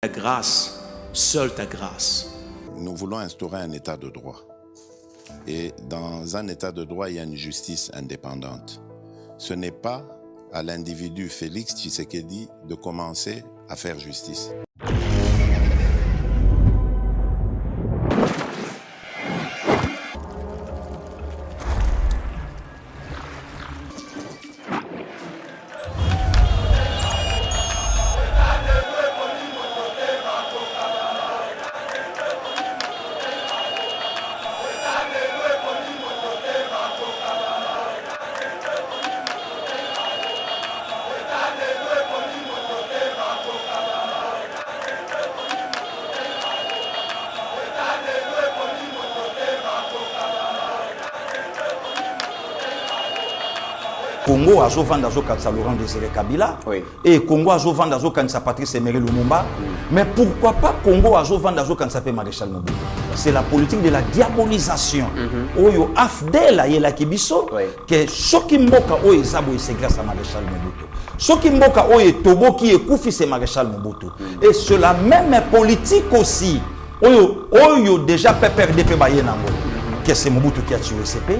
Ta grâce, seule ta grâce. Nous voulons instaurer un état de droit. Et dans un état de droit, il y a une justice indépendante. Ce n'est pas à l'individu Félix Tshisekedi de commencer à faire justice. Congo a vendre à Laurent Désiré Kabila, oui. Et Congo a vendre à Patrice Emery Lumumba. Mais pourquoi pas Congo a vendre à Maréchal Mobutu? C'est la politique de la diabolisation. Oyo afdel a yela kibiso que soki mboka oyo ezabo c'est grâce à Maréchal Mobutu. Soki mboka oyo toboki ekufi c'est Maréchal Mobutu. Et c'est la même politique aussi. Oyo déjà PPRD ba yenango que c'est Mobutu qui a tué ce pays.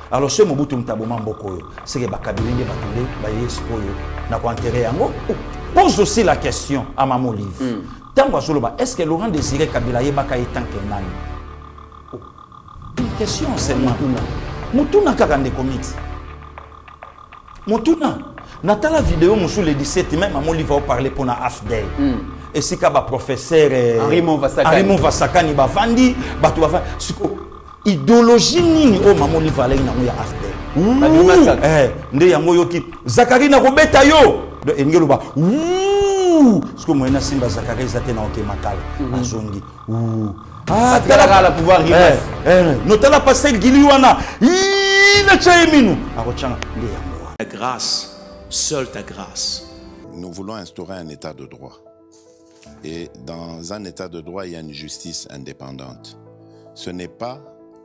Alors ce Mobutu Mtaboma Mbokoyo, c'est que Bakabilinge Batunde, Bayeskoyo, n'a pas enterré yango. Pose aussi la question à Maman Olive. Est-ce que Laurent Désiré Kabila Yebaka est tant que nani? Une question c'est Moutuna. Moutuna Kakande Komiti. Moutuna. Natala vidéo moussou le 17 même Maman Olive va parler pour la AFDEL. Et si Kaba professeur Arimo Vasakani Bavandi, Batou Bavandi. Idéologie nini o Maman Olive alai na moya after nde yango yoki Zakari na robeta yo de engelo ba sko moyena simba Zakari zate na oke makala azongi tala la pouvoir rimas notala passer gili wana ina chaiminu akochanga nde yango Ta grâce, seule ta grâce. Nous voulons instaurer un état de droit. Et dans un état de droit, il y a une justice indépendante. Ce n'est pas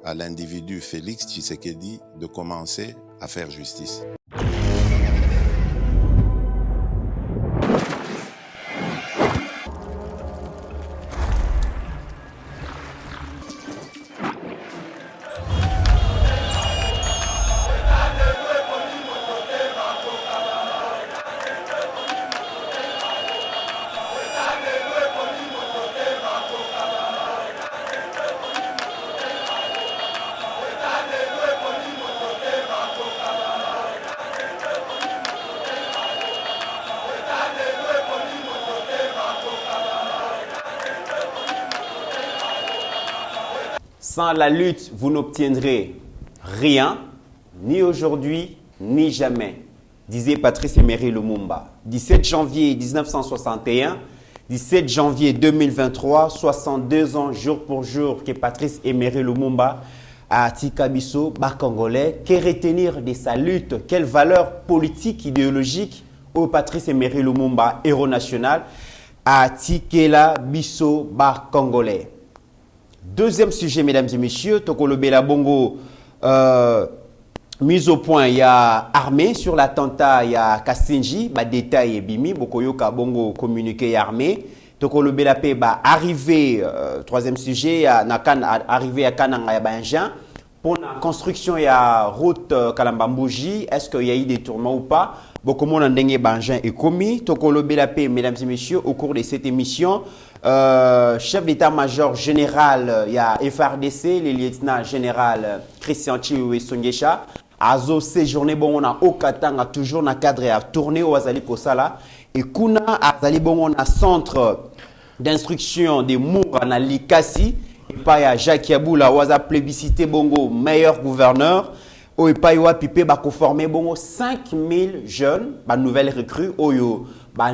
à l'individu Félix Tshisekedi de commencer à faire justice. Sans la lutte, vous n'obtiendrez rien, ni aujourd'hui, ni jamais, disait Patrice Emery Lumumba. 17 janvier 1961, 17 janvier 2023, 62 ans jour pour jour que Patrice Emery Lumumba a Tikabiso, bas congolais. Que retenir de sa lutte? Quelle valeur politique, idéologique au Patrice Emery Lumumba, héros national, a Tikela Biso, bas congolais? Deuxième sujet, mesdames et messieurs, Tokolo Bela Bongo, mise au point, il y a armée sur l'attentat, il y a Kastinji, détail et bimi, Bokoyoka Bongo communiqué armé. Tokolo Bela Pe, arrivé, troisième sujet, arrivé à Kananga Banjan, pour la construction, il y a route Kalambambouji, est-ce qu'il y a eu des tourments ou pas? Bokomo Nandenge Banjan est commis. Tokolo Bela Pe, mesdames et messieurs, au cours de cette émission, chef d'état-major général, il y a FRDC, le lieutenant général Christian Chiwe Songesha. Azo séjourné bon on a Okatanga toujours na cadre à tourner au Azali Kosala et Kuna Azali bon on a centre d'instruction des Moura na Likasi et pas ya Jacques Yaboula Waza plébiscité bongo meilleur gouverneur. Au Paiwa Pipé bako formé bongo 5000 jeunes, nouvelles recrues oyo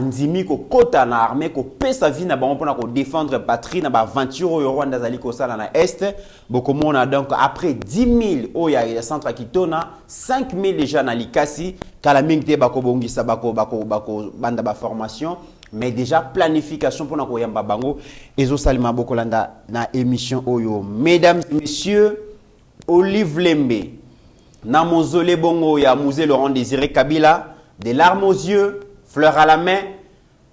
ndimi ko kota na armée ko pesa vie na bango pona ko défendre patrie na ba aventure au Rwanda zali ko sala na est boko mona donc après 10 000 au ya centre Kitona 5 000 déjà na Likasi kala mingte bako bongisa bako banda ba formation mais déjà planification pona ko yamba bango ezo salima boko landa na émission oyo. Mesdames et messieurs, Olive Lembe na mausolée bongo ya musée Laurent Désiré Kabila, des larmes aux yeux, fleurs à la main,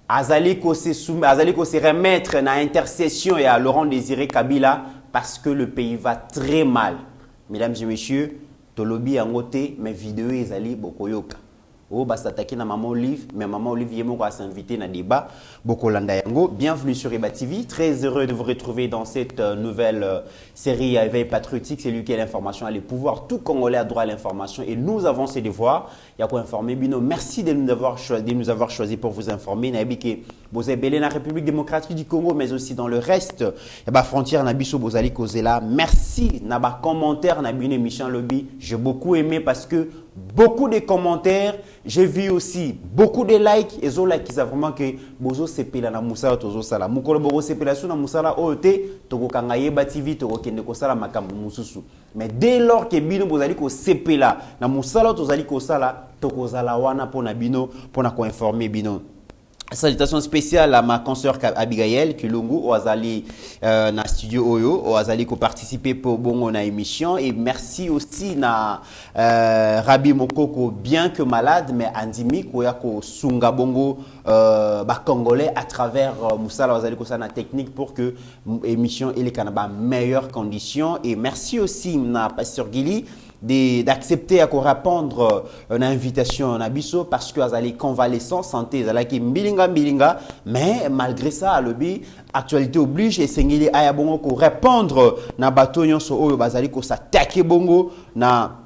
azali ko se remettre na intercession et à Laurent Désiré Kabila parce que le pays va très mal. Mesdames et messieurs, tolobi angote mes vidéos ezali bokoyoka. Oh, bah s'attaquer na Maman Olive, mais Maman Olive yemo va s'inviter na débat bokolanda yango. Bienvenue sur Eba TV, très heureux de vous retrouver dans cette nouvelle série à éveil patriotique. C'est lui qui a l'information, a le pouvoir. Tout Congolais a droit à l'information et nous avons ce devoir. Il y a quoi informer Bino. Merci de nous avoir choisi pour vous informer. Naibike Bozebele na République démocratique du Congo, mais aussi dans le reste. Et bah frontière na biso bozali kozela. Merci na ba commentaire na bino émission lobby. J'ai beaucoup aimé parce que beaucoup de commentaires, j'ai vu aussi beaucoup de likes et zo like ça vraiment que bozo sepela na musala tozo sala. Mukolo bozo sepela sur na musala ote toko kangaye ba TV toko kende ko sala makambo mususu. Mais dès lors que bino bozali ko sepela na musala tozali ko sala toko zala wana pona bino pona ko informer bino. Salutations spéciales à ma consoeur Abigail Kilungu au Azali na studio Oyo au Azali qui participer pour bongo na émission et merci aussi na Rabi Mokoko bien que malade mais Andimi ko sunga bongo ba congolais à travers Moussala Azali ko na technique pour que émission ele kanaba meilleures conditions et merci aussi na Pasteur Gili d'accepter à répondre une invitation à Nabiso parce que azali convalescent santé azali mbilinga mais malgré ça lobby actualité oblige et sengili aya bongo ko répondre na bato nyonso oyo bazali ko s'attaquer bongo na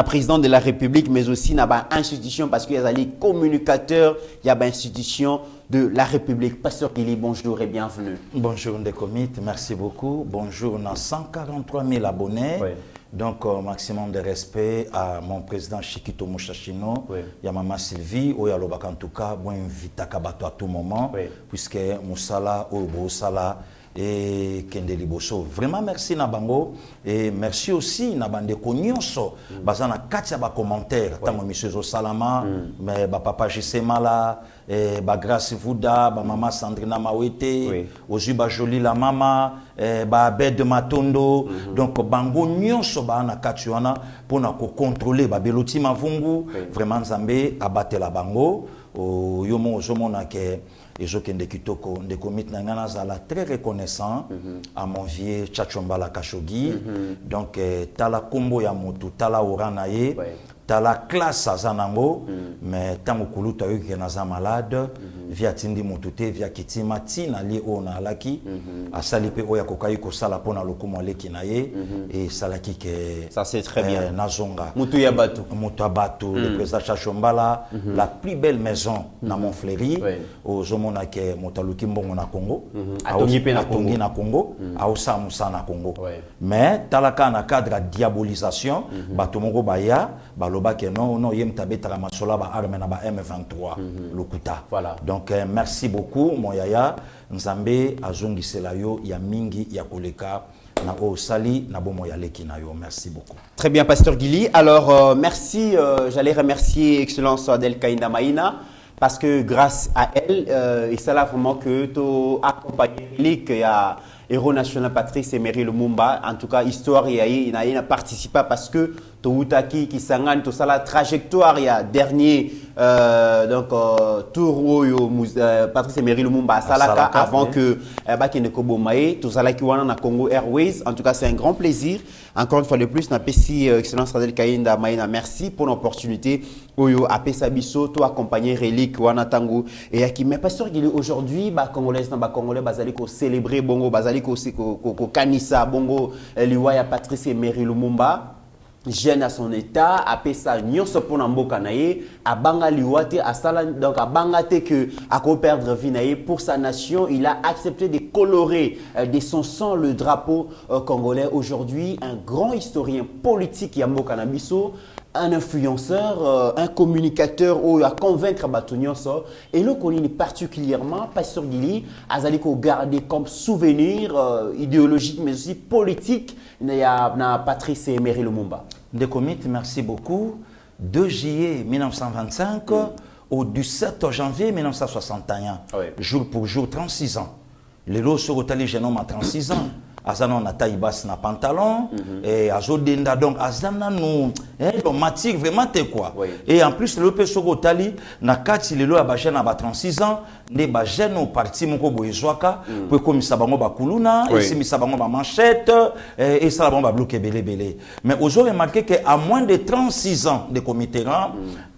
président de la République mais aussi na ba institution parce que azali communicateur il y a ba institution de la République. Pasteur Kili, bonjour et bienvenue. Bonjour Ndekomit, merci beaucoup. Bonjour, on a 143 000 abonnés. Oui. Donc, maximum de respect à mon président Chikito Mouchachino, oui. Et à Maman Sylvie, ou à l'Obak en tout cas, bon, invite à Kabato à tout moment, oui. Puisque Moussala, Obo Sala et Kendeli Bosso. Vraiment merci Nabango et merci aussi Nabande Konyonso. Bazana katia ba commentaire, tamo monsieur Zosalama, mais ba papa Jisemala, ba Grâce Vouda, ba maman Sandrina Mawete, Ozuba Jolie la mama, ba Abed Matondo. Donc bango nyonso ba na katiwana pour na ko contrôler ba Beloti Mavungu, vraiment Nzambe abattre la bango. O yomo ozomona ke ezokende kitoko Ndekomit nangana zala très reconnaissant à mon vieux Tchachombala Kashogi. Donc tala kombo ya mutu tala oranaye tala classe azanango mais tango kuluta yoke naza malade via tindi mutute via kitima tina li ona laki asali pe oya kokai ko sala pona lokumo leki naye et salaki ke ça c'est très bien nazonga mutu ya batu le président Tchachombala la plus belle maison na Montfleury au zomona ke motaluki mbongo na Congo atongi na Congo aosa musa na Congo mais talaka na cadre de diabolisation bato moko baya baloba ke non yem tabeta masola ba arme na ba M23 lokuta voilà donc merci beaucoup mon yaya Nzambe azongisela yo ya mingi ya koleka na osali na bomo ya leki na yo. Merci beaucoup. Très bien Pasteur Gili. Alors merci, j'allais remercier Excellence Adel Kainda Maïna parce que grâce à elle et ça là vraiment que tu accompagné il y a héros national Patrice Emery Lumumba en tout cas histoire il a participé parce que Toutaki qui s'engage tout ça la trajectoire il y a dernier tour Patrice Emery Lumumba à Salaka avant que Bakene Kobomae tout ça là qui wana na Congo Airways. En tout cas c'est un grand plaisir encore une fois de plus na pesi Excellence Adel Kainda Maïna merci pour l'opportunité oyo apesa biso to accompagner relique wana tango et yaki mais Pasteur Gili aujourd'hui ba congolais na ba congolais bazali ko célébrer bongo bazali ko kanisa bongo liwa ya Patrice Emery Lumumba jeune à son état apesa nyonso pona mboka naye abanga liwate asala donc abangate que a ko perdre vie naye pour sa nation. Il a accepté de colorer de son sang le drapeau congolais. Aujourd'hui un grand historien politique ya mboka na biso, un influenceur, un communicateur ou à convaincre Batonyonso et le connaît particulièrement Pasteur Gili azali ko garder comme souvenir idéologique mais aussi politique na Patrice Emery Lumumba. Ndekomit, merci beaucoup. 2 juillet 1925 au 17 janvier 1961, jour pour jour 36 ans. Les lots sur Otali jeune homme à 36 ans. azana na taille basse na pantalon et azodenda donc azana no matière vraiment te quoi et en plus le pesoko tali na kati lelo ya ba jeune na ba 36 ans ne ba jeune au parti moko boyezwaka po komisa bango ba kuluna et simisa bango ba manchette et ça bango ba bloquer belé mais aujourd'hui remarqué que à moins de 36 ans de comité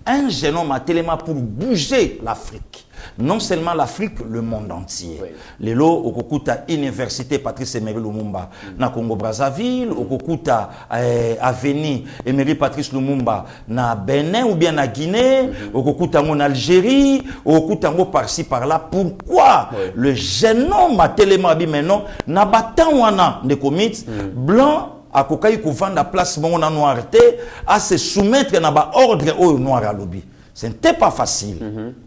un jeune homme a tellement pour bouger l'Afrique. Non seulement l'Afrique, le monde entier. Lelo okokuta Université Patrice Emery Lumumba na Congo Brazzaville, okokuta Avenue Emery Patrice Lumumba na Bénin ou bien na Guinée, okokuta en Algérie, okokuta par-ci par-là. Pourquoi le jeune homme a tellement dit maintenant na batan wana de commit blanc à kokai kouvanda place mon noir à se soumettre à ordre au noir à lobby. Ce n'était pas facile.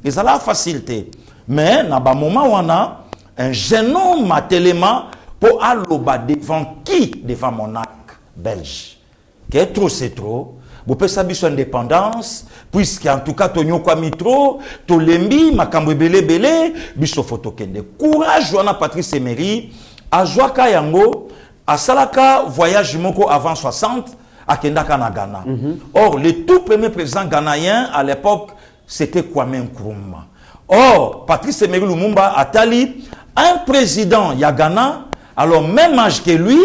Et ça la facilité. Mais na ba moment on a un jeune homme a tellement pour alloba devant qui devant monarque belge. Que trop c'est trop. Vous pouvez savoir son indépendance puisqu'en tout cas tonyo kwa mitro to lembi makambo belé biso photo kende. Courage wana Patrice Emery azwaka yango asalaka voyage moko avant 60 à Kendaka na Ghana. Or, le tout premier président ghanéen à l'époque, c'était Kwame Nkrumah. Or, Patrice Emery Lumumba Atali, un président ya Ghana, alors même âge que lui,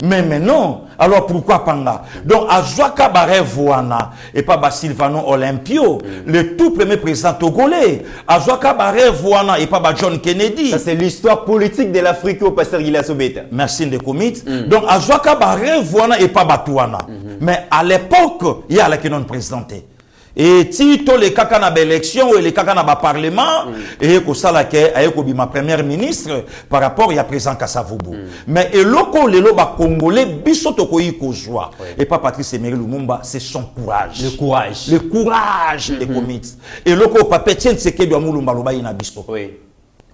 mais non. Alors pourquoi Panga? Donc, Azwaka Barevouana et pas Silvano Olympio, le tout premier président togolais. Azwaka Barevouana et pas John Kennedy. Ça, c'est l'histoire politique de l'Afrique au pasteur Gila Sobeta. Merci de commit. Donc, Azwaka Barevouana et pas Batouana. Mais à l'époque, il y a la qui non présenté. Et si tous les caca na élection et les caca na parlement et que ça la que ayeko ma première ministre par rapport il y a présent Kasavubu mais et loko les loba congolais biso tokoyi kozwa et pas Patrice Emery Lumumba c'est son courage le courage des comités et loko papa tienne ce que doit mulumba loba ina biso et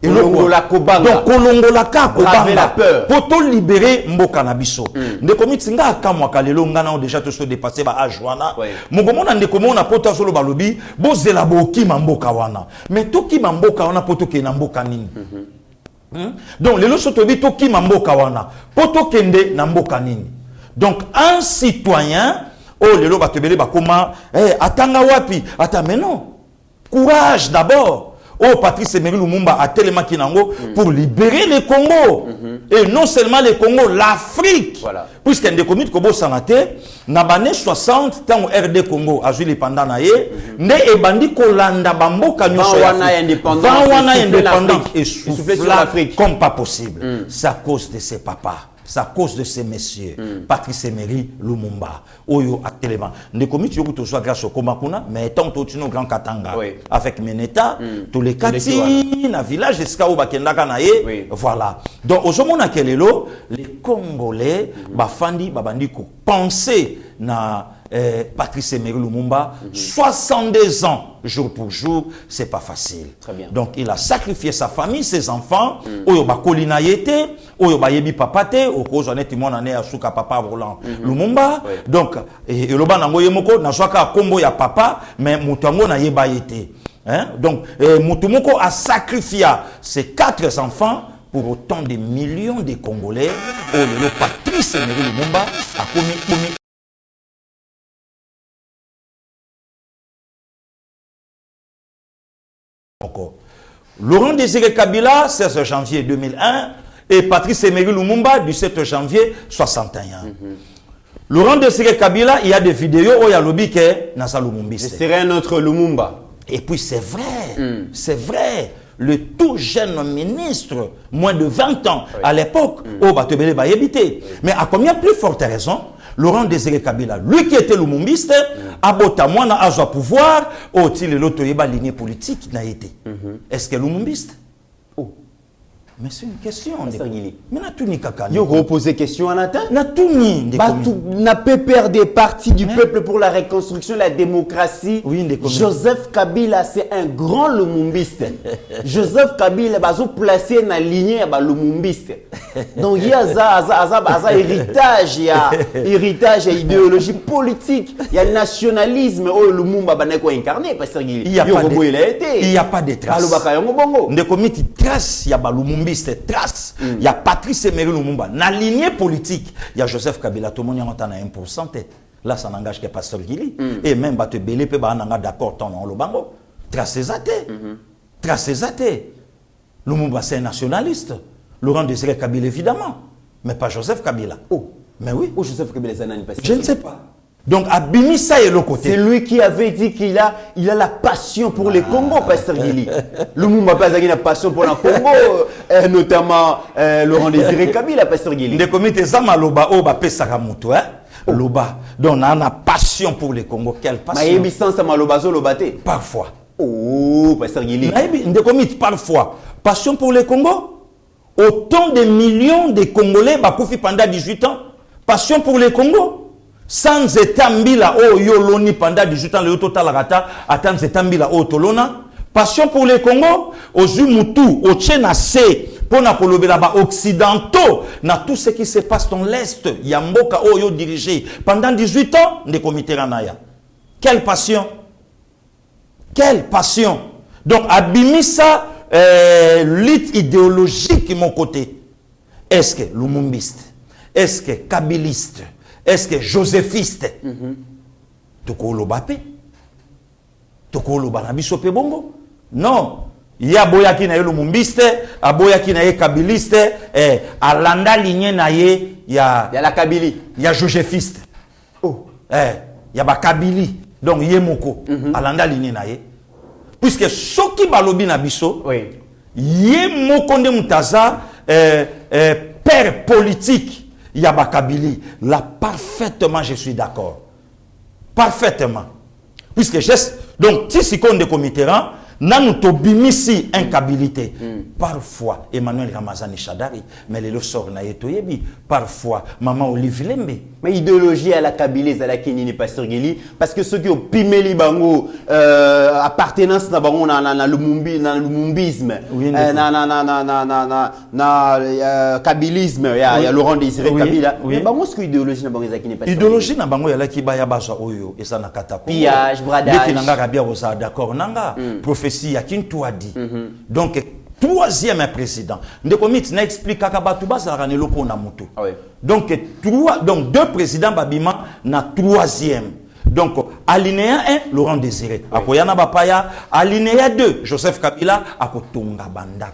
Kolongola Kobanga. Donc Kolongola Kobanga. La peur. Pour te libérer mboka na biso. Ne komiti nga kamwa kalelo ngana déjà to so dépasser ba ajwana. Mugomona ndekomona poto solo balobi bozela boki mboka wana. Mais to ki mboka wana poto ke na mboka nini. Donc lelo soto bi to ki mboka wana poto kende na mboka nini. Donc un citoyen oh lelo batebele bakoma atanga wapi ata mais non. Courage d'abord. Oh, Patrice Emery Lumumba a tellement kinango pour libérer le Congo. Et non seulement le Congo, l'Afrique. Voilà. Puisqu'il y a des comités comme Sanate, dans les années 60, tant RD Congo a joué les pendant naïe, ne et bandi kolanda bambo kanyo indépendant et souffler sur l'Afrique comme pas possible. C'est à cause de ses papas. C'est à cause de ces messieurs. Patrice Emery Lumumba. Oyo actuellement. Ne commis tu to soit grâce au Komakuna, mais tant tout nos grand Katanga. Avec Meneta, tous les Kati, na village jusqu'à Obakendaka naé. Voilà. Donc au moment nakelelo, les Congolais bafandi babandi ko penser na Patrice Emery Lumumba, 62 ans, jour pour jour, c'est pas facile. Très bien. Donc, il a sacrifié sa famille, ses enfants, oyo ba kolina yete, oyo ba yebi papate, au cause on est mon année à souka papa Roland Lumumba. Donc, et le ban nango yemoko, na swaka kombo ya papa, mais mutango na yeba yete. Donc, mutumoko a sacrifié ses 4 enfants pour autant de millions de Congolais. Le Patrice Emery Lumumba a commis Laurent Désiré Kabila, 16 janvier 2001, et Patrice Emery Lumumba, du 7 janvier 61. Laurent Désiré Kabila, il y a des vidéos où il y a lobby qui est Nasa Lumumbi. Ce serait un autre Lumumba. Et puis c'est vrai. Le tout jeune ministre, moins de 20 ans, à l'époque, au Batebele Bayebité. Mais à combien plus forte raison, Laurent Désiré Kabila, lui qui était lumumbiste, a botamouana a son pouvoir, au-il l'autre lignée politique n'a été. Est-ce que lumumbiste? Oh. Mais c'est une question. Mais n'a tout ni kakani. Yo reposer question en atteint. N'a tout ni. N'a pas peur des partis du peuple pour la reconstruction, la démocratie. Oui, Joseph Kabila, c'est un grand lumumbiste. Joseph Kabila, il a placé dans la lignée de lumumbiste. Donc il y a ça héritage, il y a héritage, il y a idéologie politique, il y a nationalisme. Oh, Lumumba baneko incarné parce qu'il il y a pas de, il y a pas de traces. De comité trace, il y a Lumumbiste trace, il y a Patrice Emery Lumumba. Dans la lignée politique, il y a Joseph Kabila, tout le monde y a 1%. Là, ça n'engage que Pasteur Gili. Et même Bato Belé, peut d'accord, ton le bango. Trace ses athées. Trace ses athées. Lumumba, c'est un nationaliste. Laurent Désiré Kabila, évidemment. Mais pas Joseph Kabila. Oh. Mais oui. Oh, Joseph Kabila, c'est un je ne sais pas. Donc, Abimi, ça est le côté. C'est lui qui avait dit qu'il a la passion pour les Congo, Pasteur Gili. Lumumba pas la passion pour le Congo, notamment Laurent Désiré Kabila, Pasteur Gili. Les comités Zamaloba, Oba Pesaramuto, hein? Loba. Donc, on a une passion pour les Congo. Quelle passion? Parfois. Oh, Pasteur Gili. Parfois. Passion pour les Congo? Autant de millions de Congolais bakoufi pendant 18 ans. Passion pour les Congo? Sans étambila o yoloni pendant 18 ans, le total rata, attends étambila o tolona. Passion pour les Congo? Ozumutu, o Tchénacé, pour na kolobela ba occidentaux, na tout ce qui se passe dans l'Est, Yamboka o yo dirigé pendant 18 ans, de comité Ranaya. Quelle passion? Quelle passion? Donc, abimisa, lutte idéologique, mon côté. Est-ce que Lumumbiste? Est-ce que Kabiliste? Est-ce que Joséphiste? Toko Lobape? Toko Lobanabiso Pebongo? Non. Il y a Boyaki na Lumumbiste, a Boyaki na Kabiliste, Alanda ligne na il y a la Kabili. Il y a Joséphiste. Oh. Il y a Kabili. Donc, Yemoko. Alanda ligne na puisque ceux qui balobi na biso, Yemoko nde mutaza, père politique, Yaba Kabili. Là, parfaitement, je suis d'accord. Parfaitement. Puisque donc, si c'est qu'on de comité, nous tobimisi incapabilité. Parfois, Emmanuel Ramazani Chadari, mais les sort na yetoyebi. Parfois, Maman Olive Lembe. Mais idéologie à la Kabylie, à la Kenini Pasteur Gili, parce que ceux qui ont pimé les bango, appartenance na bango na lumumbisme, na kabilisme, il y a Laurent Désiré Kabila. Mais bango ce que idéologie na bango zakini Pasteur. Idéologie na bango yala ki baya baza oyo et ça na katako. Pillage, bradage. Dès nanga rabia osa d'accord nanga. Prophétie ya kintuadi. Donc troisième président. Ndekomit na explique kakabatu bazara ne loko na mutu. Donc deux présidents babima na troisième. Donc alinéa 1 Laurent Désiré. Akoyana bapaya alinéa 2 Joseph Kabila akotonga banda.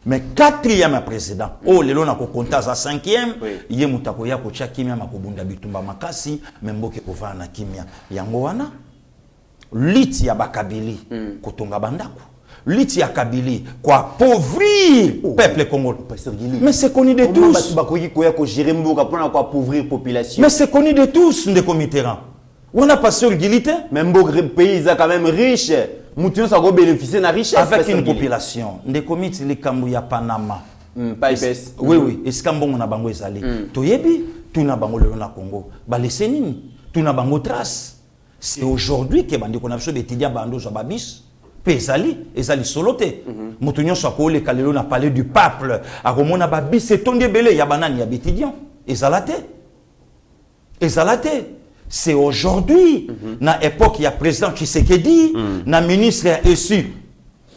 Mais quatrième président, oh lelo na ko compta za cinquième, ye mutako ya ko tia kimia makobunda bitumba makasi, memboke kova na kimia. Yango wana liti ya bakabili kotonga bandako. Liti ya Kabili quoi appauvrir peuple congolais. Mais c'est connu de tous. Mais c'est connu de tous de comitéran. On a pas sur Gilité. Même beaucoup pays sont quand même riches. Mouton ça va bénéficier de la richesse. Avec une population. Des comités les Kambouya Panama. Paipes. Oui. Est-ce qu'on a bango ezali? Toyebi, tout na bango le na Congo. Ba les sénines, tout na bango trace. C'est aujourd'hui que bandi qu'on a besoin d'étudier bando sur babis. Ezali soloté. Moutonyo soit le kalelo na parlé du peuple. A romona babis c'est ton débélé ya banani ya bétidian. Ezalate. C'est aujourd'hui. Na époque il y a président Tshisekedi, na ministre reçu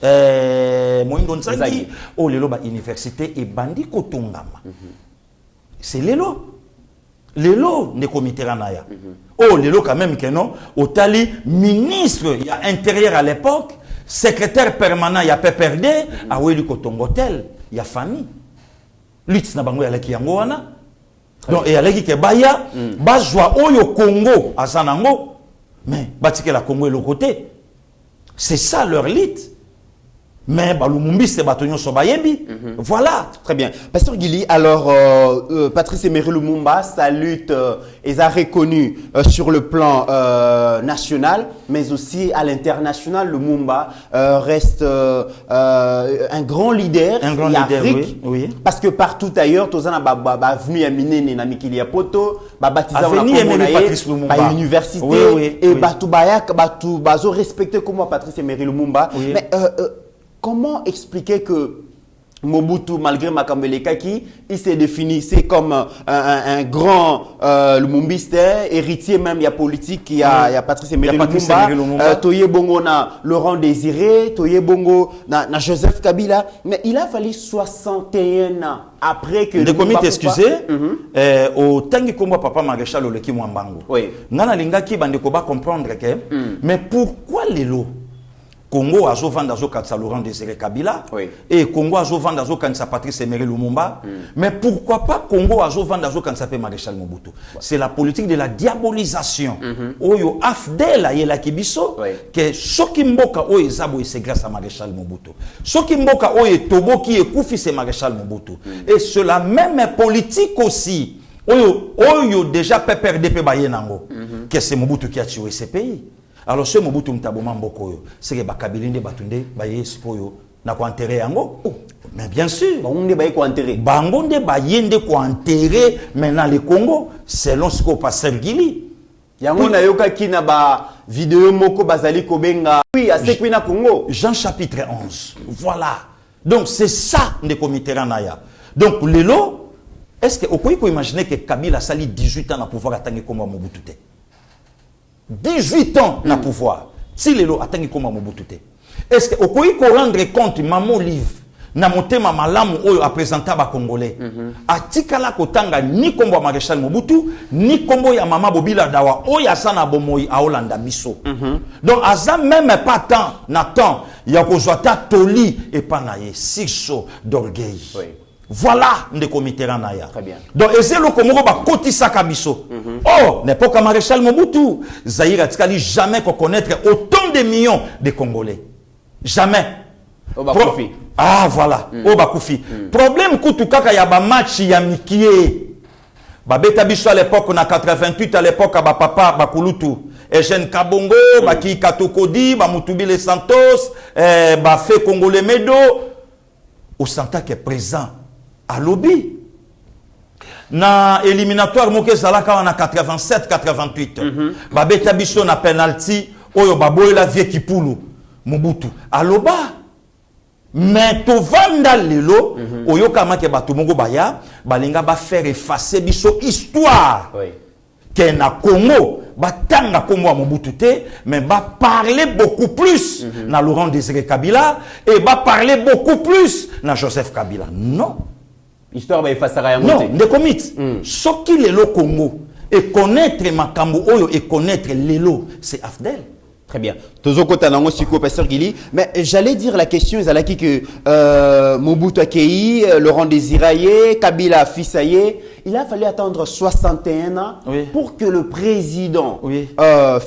Moïndo Nsangi, oh lelo ba université et bandi kotongama. C'est lelo ne comité ranaya. Oh lelo quand même que non, otali ministre il y a intérieur à l'époque. Secrétaire permanent, il y a PPRD, à Ouéli Kotongotel, il y a famille. L'Itz na bango yalaki yango wana. Donc, et yalaki ke baya, bazwa oyo Congo, à Sanango, mais batike la Congo et le côté. C'est ça leur lit. Mais Lumumbi c'est batonyo sobayebi. Voilà. Très bien. Pasteur Gili, alors Patrice Emery Lumumba, sa lutte est reconnue sur le plan national, mais aussi à l'international. Lumumba reste un grand leader en Afrique. Oui. Parce que partout ailleurs, tozana ba venu ya minene na mikili ya poto, ba baptisé na université et batu bazo respecté comme Patrice Emery Lumumba. Mais comment expliquer que Mobutu, malgré Makambele Kaki, il s'est définissé comme un grand Lumumbiste, héritier même, il y a politique, il y a Patrice Emery Lumumba, Toye Bongo na Laurent Désiré, Toye Bongo na Joseph Kabila, mais il a fallu 61 ans après que... Le comité excusé, au Tangi Kombo Papa Maréchal Oleki Mwambango. Oui. Nana Lingaki Bandekoba comprendre que, mais pourquoi les lots Congo a vendre azo kansa Laurent Désiré Kabila et Congo a vendre azo kansa Patrice Emery Lumumba, mais pourquoi pas Congo a vendre azo kansa Maréchal Mobutu? C'est la politique de la diabolisation. Oyo afdel a yela kibiso que soki mboka oyo ezabo c'est grâce à Maréchal Mobutu. Soki mboka oyo toboki ekufi c'est Maréchal Mobutu. Et c'est la même politique aussi. Oyo déjà PPRDP bayenango que c'est Mobutu qui a tué ce pays. Alors ce Mobutu Mtaboma Mboko, c'est que Bakabilinde Batunde, Baye Spoyo, n'a quoi enterré yango? Mais bien sûr. Bangonde Baye quoi enterré? Bangonde Bayende quoi enterré maintenant le Congo, selon ce qu'on passe Gili. Yango na yoka kina ba vidéo moko bazali kobenga. Oui, à Sekwina Congo. Jean chapitre 11. Voilà. Donc c'est ça de comité Ranaya. Donc le lot, est-ce que vous pouvez imaginer que Kabila a sali 18 ans à pouvoir atteindre comme Mobutu? 18 ans na pouvoir. Si les lots atteignent comme Mobutu. Est-ce que vous pouvez rendre compte maman livre na motema malamu oyo a présenté ba Congolais. Atikala kotanga ni kombo Maréchal Mobutu ni kombo ya mama Bobila Dawa oyo asana bomoi a Holanda biso. Donc aza même pas temps na temps ya kozwata toli et pas naye sixo d'orgueil. Oui. Voilà le comité Ranaya. Très bien. Donc, et c'est le Komoro ba kotisa kabiso. Oh, n'importe quoi Maréchal Mobutu. Zahir Atikali jamais qu'on connaître autant de millions de Congolais. Jamais. Ah, voilà. Oh, Bakoufi. Problème koutoukaka ya ba match ya mikie. Babeta biso à l'époque, on a 88 à l'époque, à ba papa, Bakulutu. Eugène Kabongo, Baki Katokodi, Bamutubile Santos, Bafé Congolais Medo. Au Santa qui est présent. À lobby. Na éliminatoire moke zalaka na 87 88. Babeta biso na penalty oyo baboy la vie kipulu Mobutu. Aloba. Mais to vanda lelo oyo kama ke batu mongo baya balinga ba faire effacer biso histoire. Oui. Que na Congo batanga kombo Mobutu te mais ba parler beaucoup plus na Laurent Désiré Kabila et ba parler beaucoup plus na Joseph Kabila. Non. Histoire va effacer rien. Non, de commit. Ce qui est le Congo et connaître Makambo Oyo et connaître l'élo, c'est Afdel. Très bien. Tozo kota nango siko pasteur Gili, mais j'allais dire la question ezalaki que Mobutu Akei, Laurent Désiré, Kabila Fisaye, il a fallu attendre 61 ans pour que le président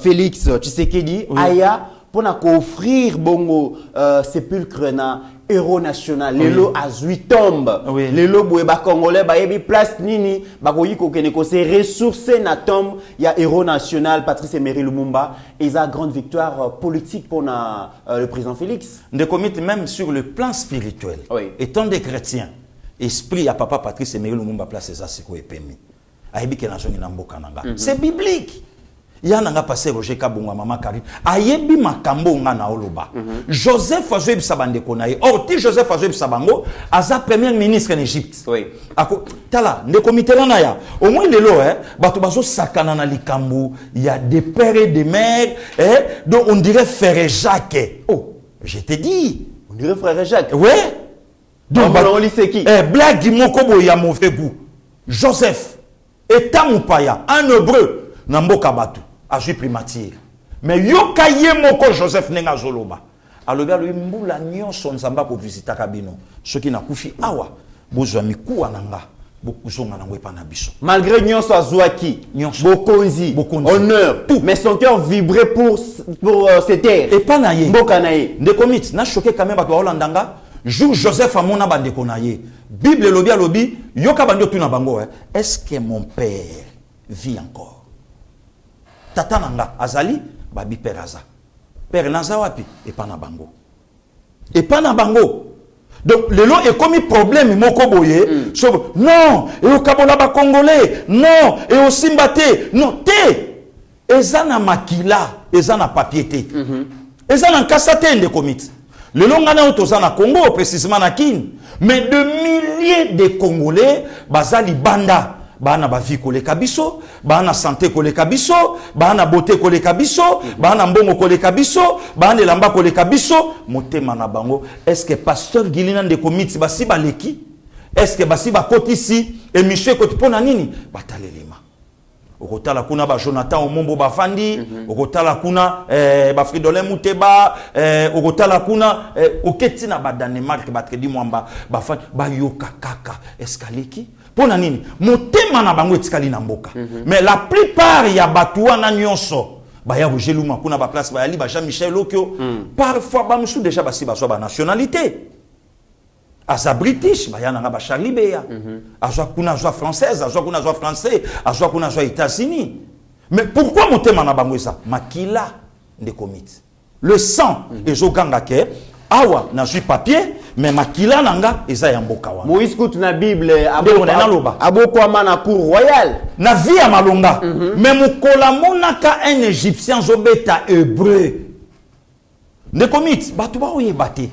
Félix Tshisekedi aya pour offrir bongo sépulcre na héros national lelo azui tombe lelo boye ba congolais ba yebi place nini ba koyi ko kene ko se ressourcer na tombe ya héros national Patrice Emery Lumumba et sa grande victoire politique pour le président Félix de commettre même sur le plan spirituel étant des chrétiens esprit à papa Patrice Emery Lumumba place ça c'est quoi epemi ayebi ke na zongi na mboka nanga c'est biblique. Yana nga passé Roger Kabonga mama Karine ayebi makambo nga na oloba Joseph Azoueb Sabande konaye or ti Joseph Azoueb Sabango aza premier ministre en Égypte ako tala ne comité na ya au moins lelo bato bazo sakana na likambo ya des pères et des mères donc on dirait frère Jacques je te dis on dirait frère Jacques donc on lit c'est qui blague moko boy ya mauvais goût Joseph état mupaya en hébreu na mboka batu azui primature mais yoka ye moko Joseph nenga zoloba alobi alobi mbula nyonso nzamba ko visita kabino soki na kufi awa bozwa mikuwa nanga bokuzonga nango epa na biso malgré nyonso azwaki bokonzi honneur tout mais son cœur vibrait pour cette terre epa na ye mboka na ye ndeko mit na choqué quand même bato holandanga jour Joseph amona bandeko na ye Bible lobi alobi yoka bando tuna bango est-ce que mon père vit encore tata nanga azali babi père aza père naza wapi epana bango donc le lot est comme problème moko boye non et au kabola ba congolais non et au simbate non té ezana makila ezana papier té ezana kasate de comité Le longana otoza na Congo, précisément na Kin. Mais de milliers de Congolais, bazali banda. Bana ba vie koleka biso, bana santé koleka biso, bana beauté koleka biso, bana mbongo koleka biso, bana elamba koleka biso, motema na bango. Est-ce que pasteur Gilina de komiti basi baleki? Est-ce que basi ba kotisi émission koti pona nini? Batalelema. Okotala kuna ba Jonathan Omombo bafandi, okotala kuna ba Fridolin Muteba, okotala kuna oketi na ba Danemark batredi mwamba bafandi ba yoka kaka eskaleki. Pona nini? Motema na bango etikali na mboka. Mais la plupart ya batuwa na nyonso baya Rogeluma kuna ba place ba ali ba Jean-Michel Okyo. Parfois ba musu déjà basi ba so ba nationalité. Aza British, baya na ba Charlie Beya. Azwa kuna azwa française, azwa kuna azwa français, azwa kuna azwa États-Unis. Mais pourquoi motema na bango ça? Makila de komiti. Le sang ezoganga ke awa na suis papier mais makila nanga eza ya mboka wa Moïse kout na Bible abokwama na cour royale na vie ya malonga mais mukola monaka un égyptien zobeta hébreu ne komit batu ba oyebate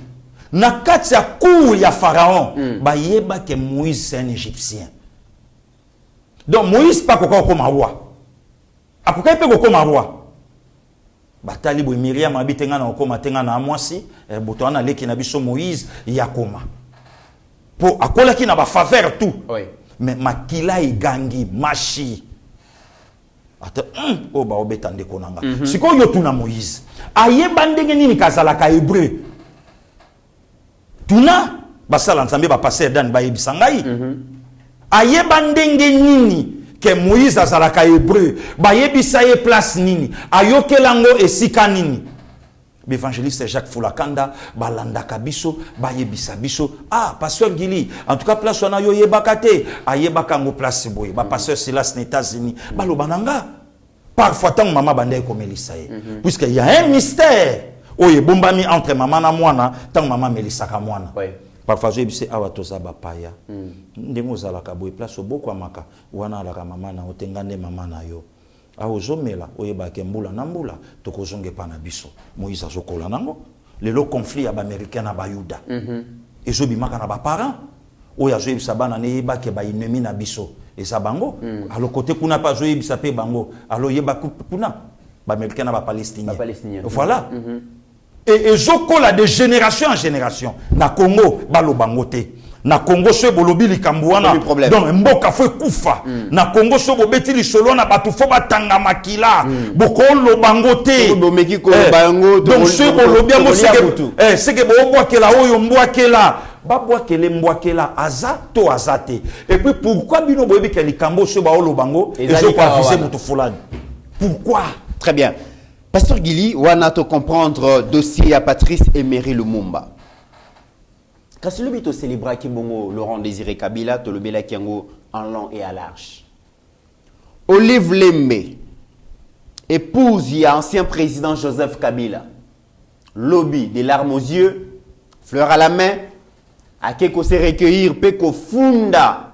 na kati ya cour ya pharaon ba yeba ke Moïse c'est un égyptien. Donc Moïse pas kokoko koma roi akokai pe kokoma roi batali bo Miriam abitenga na okoma tenga na amwasi botwana leki na biso Moïse yakoma po akola ki na ba faveur tout mais makila igangi mashi ata o ba obeta ndeko nanga siko yo tuna Moïse ayeba ndenge nini kazala ka hébreu tuna basala nzambe ba passer dan ba yebisa ngai ayeba ndenge nini que Moïse azalaka hébreu ba yebisa ye place nini ayokelango esika nini l'évangéliste Jacques Fulakanda balandaka biso ba yebisa biso pasteur Gili en tout cas place wana yo yebaka te ayebaka ngo place boye ba pasteur Silas aux États-Unis balobananga parfois tant maman bande komelisa ye puisque il y a un mystère oye bombami entre maman na mwana tant maman melisaka mwana parfois je bise awa tozaba paya ndenge ozalaka boye place oboko amaka wana alaka mama na otengande mama na yo aozomela oyebake mbula na mbula tokozonge pa na biso Moïse azokola nango lelo conflit ya baaméricain na bayuda ezobimaka na baparent oyo azoyebisa bana neyebake bainemi na biso eza bango alo kote kuna pa azoyebisa pe bango alo yeba kuna baaméricain na bapalestinien voilà. Et zokola de génération en génération na Congo balo bangote na Congo so bolobi likambuana donc mboka fo kufa na Congo so bobeti li solo na batu fo batanga makila bokolo bangote donc so bolobi ngo seke bobwakela oyo mbwakela babwakele mbwakela aza to azate et puis pourquoi bino boyebi ke likambo so ba olo bango ezoko aviser mutu fulani pourquoi? Très bien. Pasteur Gili, on a to comprendre dossier à Patrice Emery Lumumba. Quand c'est le but de célébrer Kibongo, Laurent Désiré Kabila, to le bela kiango en long et à large. Olive Lembe, épouse y a ancien président Joseph Kabila. Lobby, des larmes aux yeux, fleurs à la main, à quelque se recueillir, peko funda,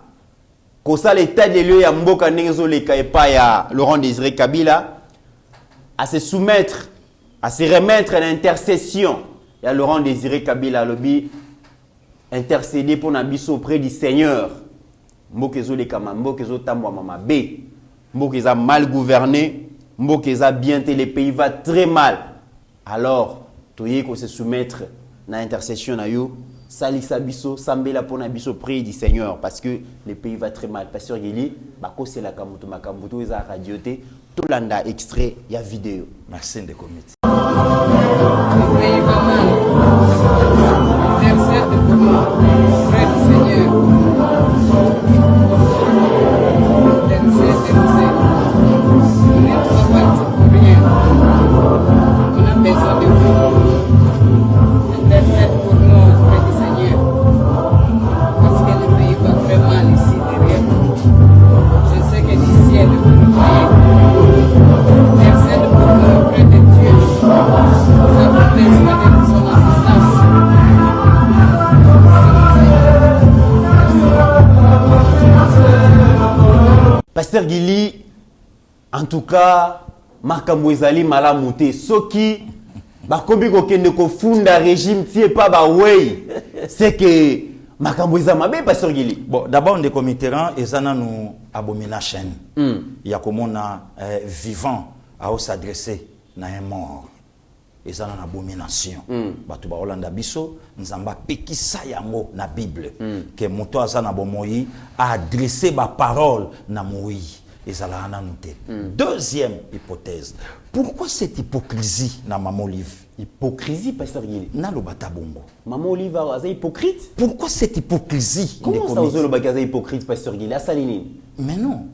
kosa l'état de lieu ya mboka nenzo le kaipa ya Laurent Désiré Kabila. À se soumettre, à se remettre à l'intercession. Il y a Laurent Désiré Kabila lobby intercéder pour Nabiso auprès du Seigneur. Mbokezo le kama, mbokezo tamwa mama B. Mbokeza mal gouverné, mbokeza bien té, le pays va très mal. Alors, toye ko se soumettre à l'intercession na yo, salisa biso, sambela pour Nabiso auprès du Seigneur parce que le pays va très mal. Pasteur Gili, bako c'est la kamuto makambuto eza radioté. Tout l'anda extrait, il y a vidéo. Merci de comité. Pasteur Gili, en tout cas, makambo ezali malamu te soki Ba kombi ko kende ko funda régime tie pas ba way. C'est que makambo eza mabe pasteur Gili. Bon, d'abord ndeko Mitterrand ezana nous abomination. Il y a comme on a vivant à s'adresser na un mort. Ezana na abomination. Batu ba Holanda biso nzamba pekisa yango na Bible que moto azana bomoyi a adressé ba parole na Moïse. Deuxième hypothèse. Pourquoi cette hypocrisie dans Maman Olive? Hypocrisie, pasteur Gili. Dans le batabongo. Maman Olive est hypocrite? Pourquoi cette hypocrisie? Comment ça vous le hypocrite, pasteur Gili? À Saline. Mais non.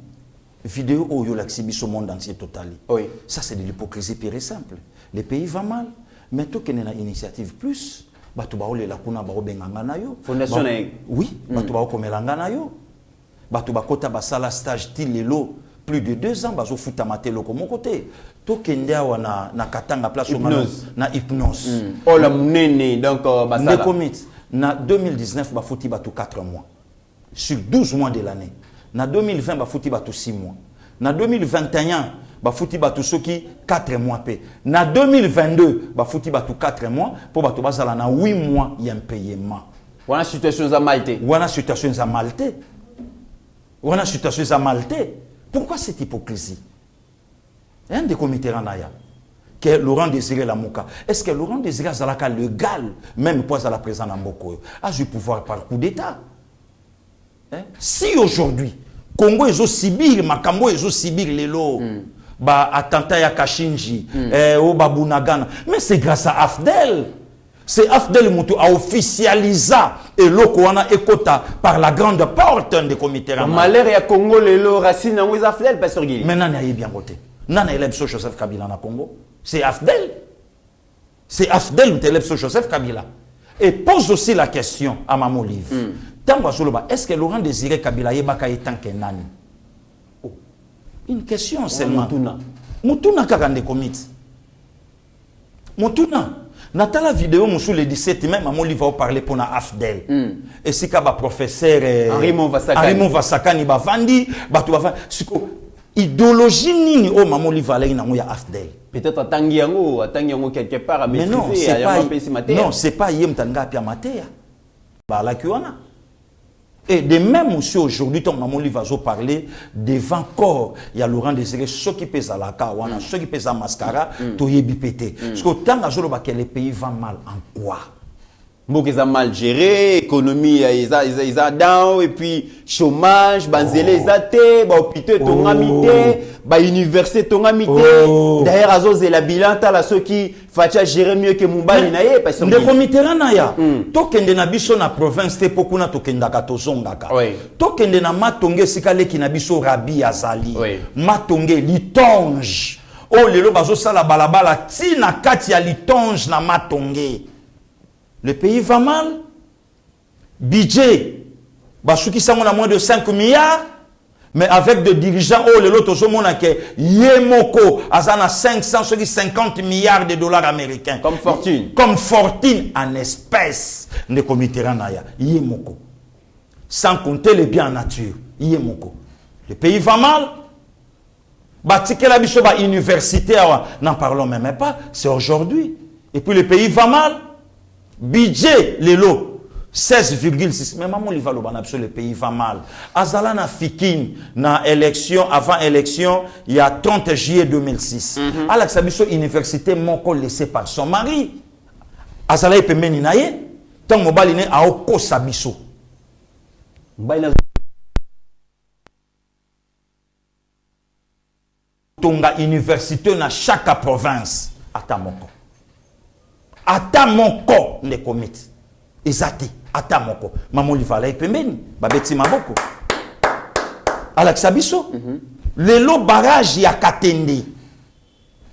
Vidéo où il exhibe au monde entier total. Oui. Ça c'est de l'hypocrisie pure et simple. Les pays vont mal. Mais tout qu'il y a une initiative plus, batu baole la kuna bao benganga na yo. Fondation oui, batu bao komelanga na yo. Batu bakota basala stage til lelo plus de 2 ans bazo futa matelo comme côté. To kenda wana na katanga place na hypnose. Oh la munene donc basala. Ne commit na 2019 ba futi batu 4 mois. Sur 12 mois de l'année. Na 2020 ba futi batu 6 mois. Na 2021 ba futi batu soki 4 mois pe. Na 2022 ba futi batu 4 mois pour batu basala na 8 mois impayement. Wana situation za malte. Wana situation za malte. Wana situation za malte. Pourquoi cette hypocrisie? Un des comités Ranaya, que Laurent Désiré Lamouka. Est-ce que Laurent Désiré Zalaka légal, même pour la présence en Mboko, a du pouvoir par coup d'État? Si aujourd'hui, Congo est au Sibir, Makambo est au Sibir, Lelo, attentat ya Kashinji, au Babunagana, mais c'est grâce à Afdel. C'est Afdel Moutou a officialisé et l'Okouana Ekota par la grande porte des comités. Malheur et à Congo, les racines en Afdel, pasteur Gili. Mais Nana est bien voté. Nana élève sur Joseph Kabila na Congo. C'est Afdel. C'est Afdel qui élève sur Joseph Kabila. Et pose aussi la question à Maman Olive. Est-ce que Laurent Désiré Kabila Yebaka est tant que Nani? Une question seulement. Moutuna Kakande Komit. Moutuna. Natala vidéo moussou le 17 même Maman Olive va parler pour na Afdel. Et si kaba professeur Arimon Vasakani bavandi batu bavandi idéologie nini o Maman Olive aller na ya Afdel. Peut-être atangi yango quelque part à maîtriser non, c'est pas yem tanga pia matéa. Ba la kiona. Et de même aussi aujourd'hui, ton Maman Olive va parler devant corps. Il y a Laurent Désiré, ceux qui pèsent à la kawana, ceux qui pèsent à mascara, to yebi pété. Parce que tant que les pays vont mal en quoi? Ils ont mal géré, économie, ils ont down, et puis chômage, banzélé, ils ont té, hôpital, ton amité, université, ton amité. D'ailleurs, Azoz et la bilan, t'as ceux qui font gérer mieux que Moumbali naye, parce que. De comité naya. Tokende na biso na province te pokuna tokenda katozongaka. Tokende na matonge sikale ki na biso rabi azali. Matonge litonge. Oh lelo bazo sala balabala tina kati ya litonge na matonge. Le pays va mal. Budget, qui sont à moins de 5 milliards. Mais avec des dirigeants, oh, le lot, Yemoko, azana 550 milliards de dollars américains. Comme fortune. Comme fortune en espèces. Ne comité Ranaya. Yemoko. Sans compter les biens en nature. Yemoko. Le pays va mal. Batike la bisoba université, n'en parlons même pas. C'est aujourd'hui. Et puis le pays va mal. Budget, les lots, 16,6. Mais maman, il va le pays va mal. Azala na fikin, na élection, avant élection, il y a 30 juillet 2006. Alex Abisso, université, mon col laissé par son mari. Azala et Pemeni naye, tant mobaline a oko sabiso. Tonga université na chaque province. Atamoko. Ata mon corps ne commit. Ezati. Ata mon corps. Maman li vala epembeni. Babeti maboko. Alex Abisso. Le lo barrage ya Katende.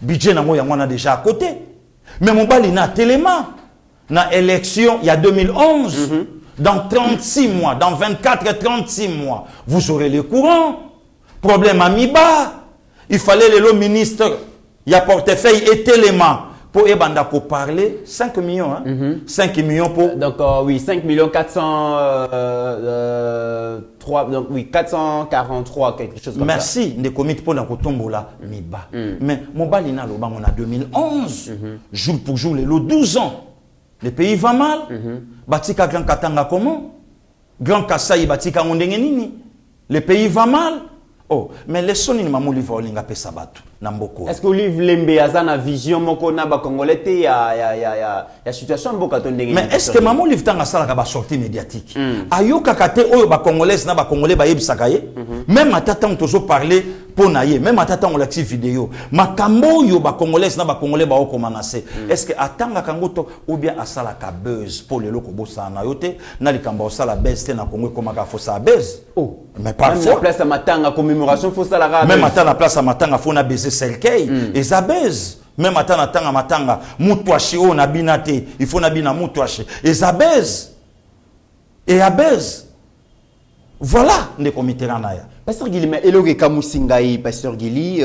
Budget na moya mwana déjà à côté. Mais mon bali na téléma. Na élection il y a 2011. Dans 36 mois, dans 24-36 mois, vous aurez le courant. Problème à Miba. Il fallait le ministre. Il y a portefeuille et téléma. pour ebanda ko parler 5 millions hein. 5 millions pour donc oui 5 millions 3 donc oui 443 quelque chose comme merci de comité pour na kotombola miba mais mobali na loba on a 2011 jour pour jour les 12 ans le pays va mal batika Grand Katanga comment Grand Kasai batika ngondenge nini le pays va mal. Oh, mais les sons ni mamuli volinga pesa batu na mboko. Est-ce que Olive Lembe azana vision moko na ba congolais ya situation mboka to ndenge. Mais est-ce que mamuli vitanga sala ka ba sortie médiatique ayoka kate oyo ba congolais na ba congolais ba yebisaka ye même atata on tozo parler pour naye même atata on l'active vidéo makambo yo ba congolais na ba congolais ba okomanase est-ce que atanga kangoto ou bien asala ka buzz pour le loko bossa na yote na likamba osala buzz te na Congo komaka fosa buzz. Oh, mais parfois même la place à matanga commémoration faut ça la même à la place à matanga faut na baiser selkei et ça baise même à tanga matanga mutwashi o na binate il faut na bina mutwashi et ça baise et à baise voilà les comités naya Pasteur Gili mais eloge kamusingai Pasteur Gili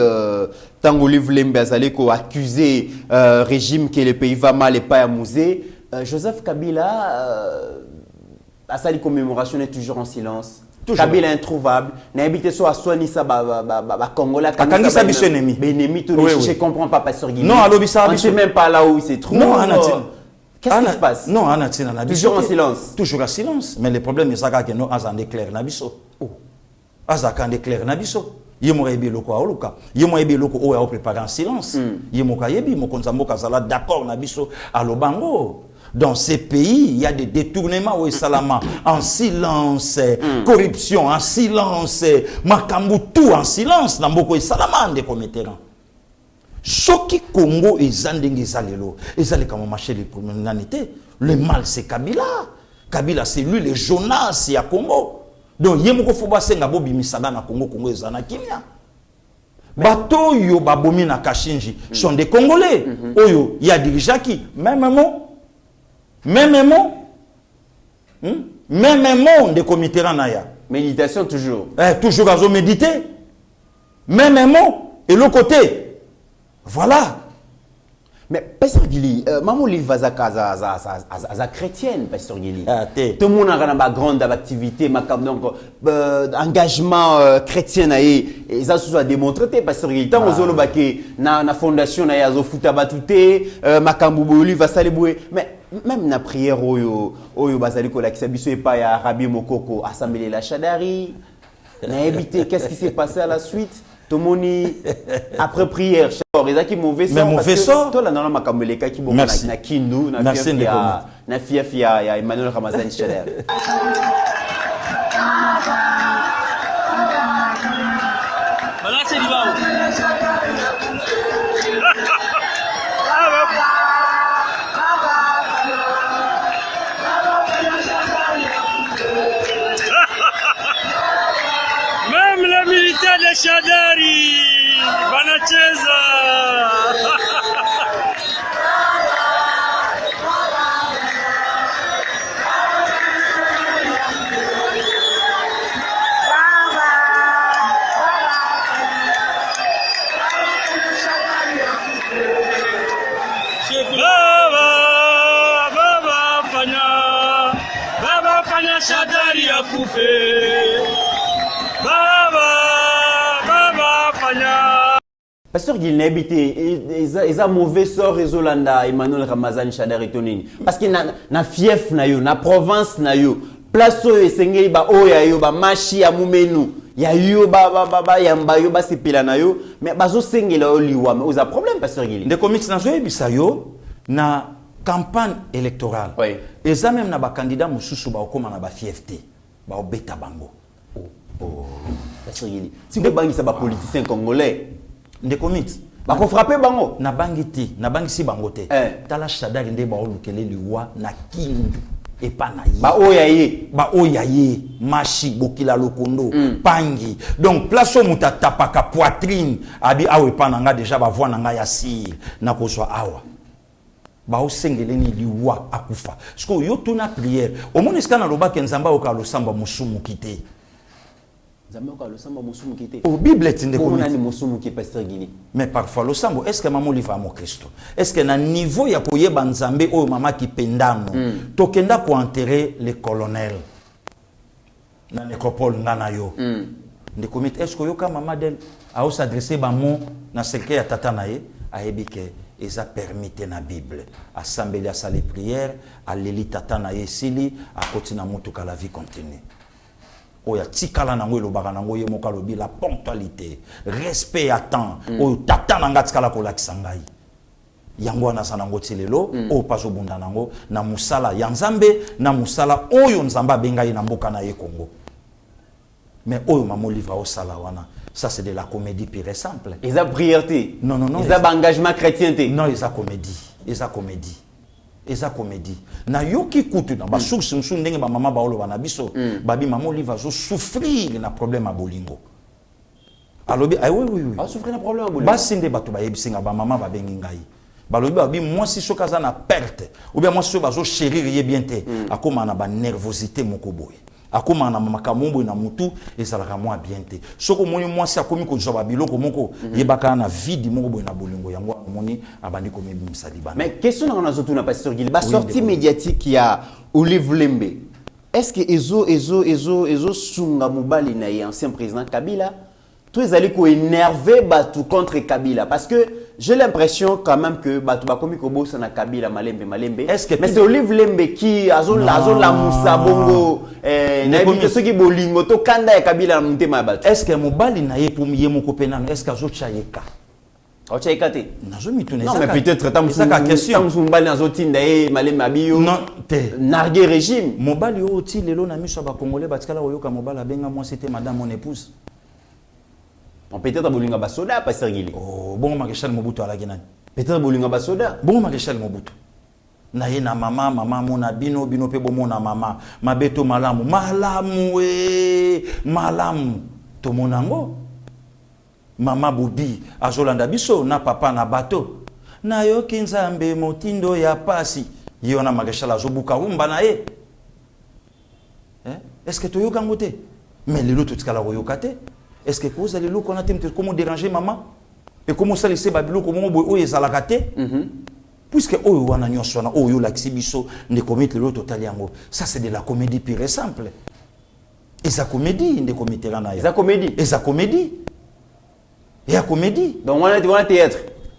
tango Olive Lembe azali ko accuser régime que le pays va mal et pas à musée Joseph Kabila à sa commémoration est toujours en silence. Toujours. Kabila introuvable, n'habite soit à soigner ça Congolais, ennemi tout je comprends pas Pasteur Guy. Non, on ne sait même pas là où il se trouve. Non, qu'est-ce qui se passe? Non, toujours en silence. Toujours en silence, mais le problème est que nous avons déclaré nabiso. Oh. Azaka déclaré nabiso. Yemo yebi loko aoluka. Yemo yebi loko o a préparé en silence. Yemo kayebi mo konzambo kazala d'accord nabiso alobango. Dans ces pays, il y a des détournements au Salama en silence, corruption en silence, makambu tout en silence. Dans beaucoup de Salama des commettants. Ce qui Congo et Zandenge Zalelo, et Zalé comme marché les criminalités, le mal c'est Kabila. Kabila c'est lui le Jonas c'est à Congo. Donc yemoko foba senga bobi misada na Congo Congo ezana kimia. Bato yo babomi na Kashinji sont des Congolais. Oyo ya dirijaki même mot. Même mot de comité naya. Méditation toujours. Toujours à méditer. Même mot et l'autre côté. Voilà. Mais Pasteur Gili, maman Olive Vazaka chrétienne, Pasteur Gili. Tout le monde a une grande activité, engagement chrétien et ça se soit démontré, Pasteur Gili. Tant que vous avez na fondation na yazo futabatute, makambu Olive va saliboué, mais même na prière oyo bazali ko la kisabiso e pa ya Rabbi Mokoko assemblée la Chadari. Na évité qu'est-ce qui s'est passé à la suite? Tout le monde après prière, ils qui mauvais sort. Mais mauvais sort. Toi là dans la makamboleka qui bon na kindu na fia ya Emmanuel Ramazani Chadari. Voilà c'est libao. Même les militaires de Chadari wanacheza. Baba fanya Chadari akufe. Pasteur Gil n'a habité, ils ont mauvais sort Résolanda, Emmanuel Ramazani Chadari Tonini. Parce qu'il na fief na yo, na province na yo, place où esengeli ba oya yo, ba machi ya mumenu, ya yo ba yamba yo ba sepila na yo, mais bazo sengela oliwa, mais oza problème Pasteur Gil. De comics na zo ebisa yo na campagne électorale. Oui. Et ça même na ba candidat mususu ba okoma na ba fiefté, ba obeta bango. Oh. Pasteur Gil. Si vous bangisa ba politicien congolais de comics ba ko frapper bango na bangiti na bangisi bangote tala Chadari nde ba olukele liwa na kindu et pas na yi ba oyaye machi bokila lokondo pangi donc place au muta tapaka poitrine abi awe pananga déjà ba voix nanga ya sir na ko so awa ba osengeleni liwa akufa parce que yo tuna prière au monde iska na loba ke nzamba okalo samba musumu kité Au Bible est une mais parfois le sambo est-ce que maman livre à mon Christ est-ce que na niveau ya koyeba nzambe oyo mama ki pendano tokenda ko enterrer les colonels na nécropole ngana yo de comité est-ce que yoka mama del a s'adresser ba mot na secret ya tata na ye a ebike eza permis na Bible assembler à salle prière à leli tata na ye sili a continuer mutuka la vie continue. Oya tikala nango elobaka nango ye moka lobi la ponctualité respect à temps oyo tata nanga tikala ko lakisa ngai yango na sanango tilelo o paso bunda nango na musala ya nzambe na musala oyo nzamba bengai na mboka na ye Congo mais oyo mamo livre au sala wana ça c'est de la comédie pure et simple. Ils ont priorité. Non. Ils ont engagement chrétienté. Non, ils ont comédie. Eza comédie na yoki kutu na ba source nsu ndenge ba mama ba olo bana biso babi mama oliva zo souffrir na problème a bolingo alobi ay oui a souffrir na problème a bolingo ba sinde batu ba yebisinga ba mama ba bengi ngai balobi babi moi si sokaza na perte ou bien moi so bazo chérir ye bien te akoma na ba nervosité moko boye akoma na makamombo na mutu ezalaka moi bien te soko moni moi si akomi ko zoba biloko moko yebaka na vide moko boye na bolingo yango moni abandi komi bimsalibana. Mais question na zotu na pasteur Gil ba sortie médiatique ya Olive Lembe est-ce que ezo sunga mobali na ancien président Kabila tous les alliés ko énervé batu contre Kabila parce que j'ai l'impression quand même que batu ba komi ko bossa na Kabila malembe est-ce que mais c'est Olive Lembe qui azon la musa bongo na bito soki bolingo to kanda ya Kabila na mutema batu est-ce que mobali na ye pour ye moko penana est-ce que azo chayeka Ochaikate. Non, mais peut-être tant mobali na zotinda e malembe abio non te narguer régime mobali o ti lelo na miso ba congolais batikala oyoka mobali abenga moi c'était madame mon épouse. On peut-être bolinga basoda pasteur Gili. Oh bon maréchal Mobutu ala kinani. Peut-être bolinga basoda. Bon maréchal Mobutu. Na ye na mama mona bino pe bomona mama mabeto malamu to monango. Mama Bobi azolanda biso na papa na bato. Na yo kinzambe motindo ya pasi. Yona maréchal azobuka umba na ye. Est-ce que toyoka ngote? Mais lelo totikala koyokate. Est-ce que vous allez qu'on a comment déranger maman et comment ça laisser babilo comment boy ezalakate puisque oyo wana nyonso na oyo laxibiso ne commettre le total yango ça c'est de la comédie pure et simple et ça comédie ne commettre là na ça comédie et ça comédie et la comédie donc on a théâtre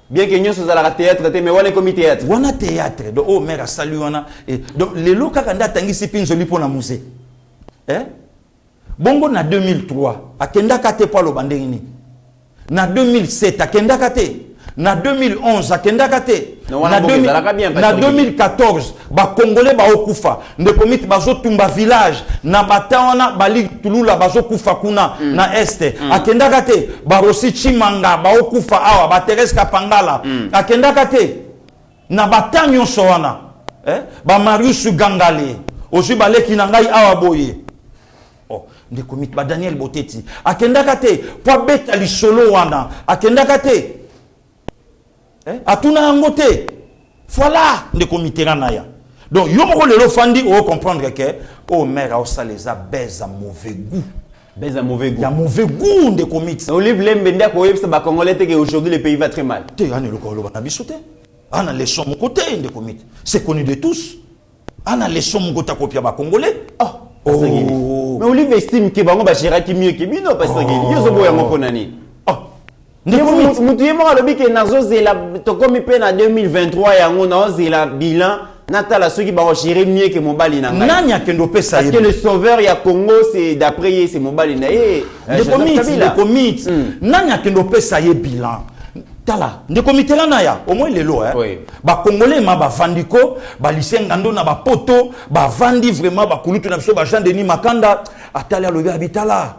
bien que nyonso zalaka théâtre mais on est comme théâtre on a théâtre donc oh mère salut wana et donc les loka kanda tangisi pinzoli pona musée bongo na 2003 akenda kate pa lo bandengini na 2007 akenda kate na 2011 akenda kate na 2014 ba congolais ba okufa ndekomiti bazo tumba village na batawana bali tulula bazo kufa kuna na este akenda kate ba Rossi Chimanga ba okufa awa ba Thérèse Kapangala akenda kate na batanyo sowana ba Marius Gangale ozu baleki na ngai awa boye de commit ba Daniel Boteti akendaka te po beta li solo wana akendaka te atuna ngote voilà de comité na ya donc yo moko lelo fandi o comprendre que o mère o saleza baise à mauvais goût il y a mauvais goût de commit Olive Lembe ndia ko yebisa ba congolais que aujourd'hui le pays va très mal te ana le ko lo na bisote ana les son mon côté de commit c'est connu de tous ana les son mon côté copia ba congolais mais Olive estime que bango ba géraki mieux que bino parce que yo zo boya moko nani mutu yemo alobi ke nazo zela to komi pe na 2023 yango na zela bilan natala soki ba gérer mieux que mobali na ngai nanya kendo pesa parce que le sauveur ya Congo c'est d'après ye c'est mobali na ye le commit nanya kendo pesa ye bilan tala de comité là na ya au moins lelo ba congolais ma ba vandiko ba lisengando na ba poto ba vandi vraiment ba kulutu na biso ba Jean Denis Makanda atali alobi abitala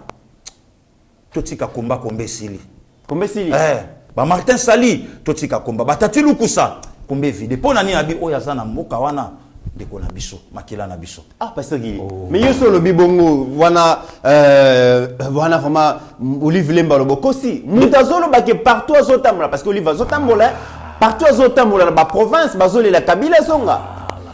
totika komba kombesili ba Martin Sali totika komba batati lukusa kombe vide pona ni abi oya sana mboka wana de kona biso makila na biso parce que mais yo solo bibongo wana vraiment Olive Lemba lobokosi mutazolo ba ke partout azotambola parce que Olive azotambola partout azotambola ba province bazole la Kabila songa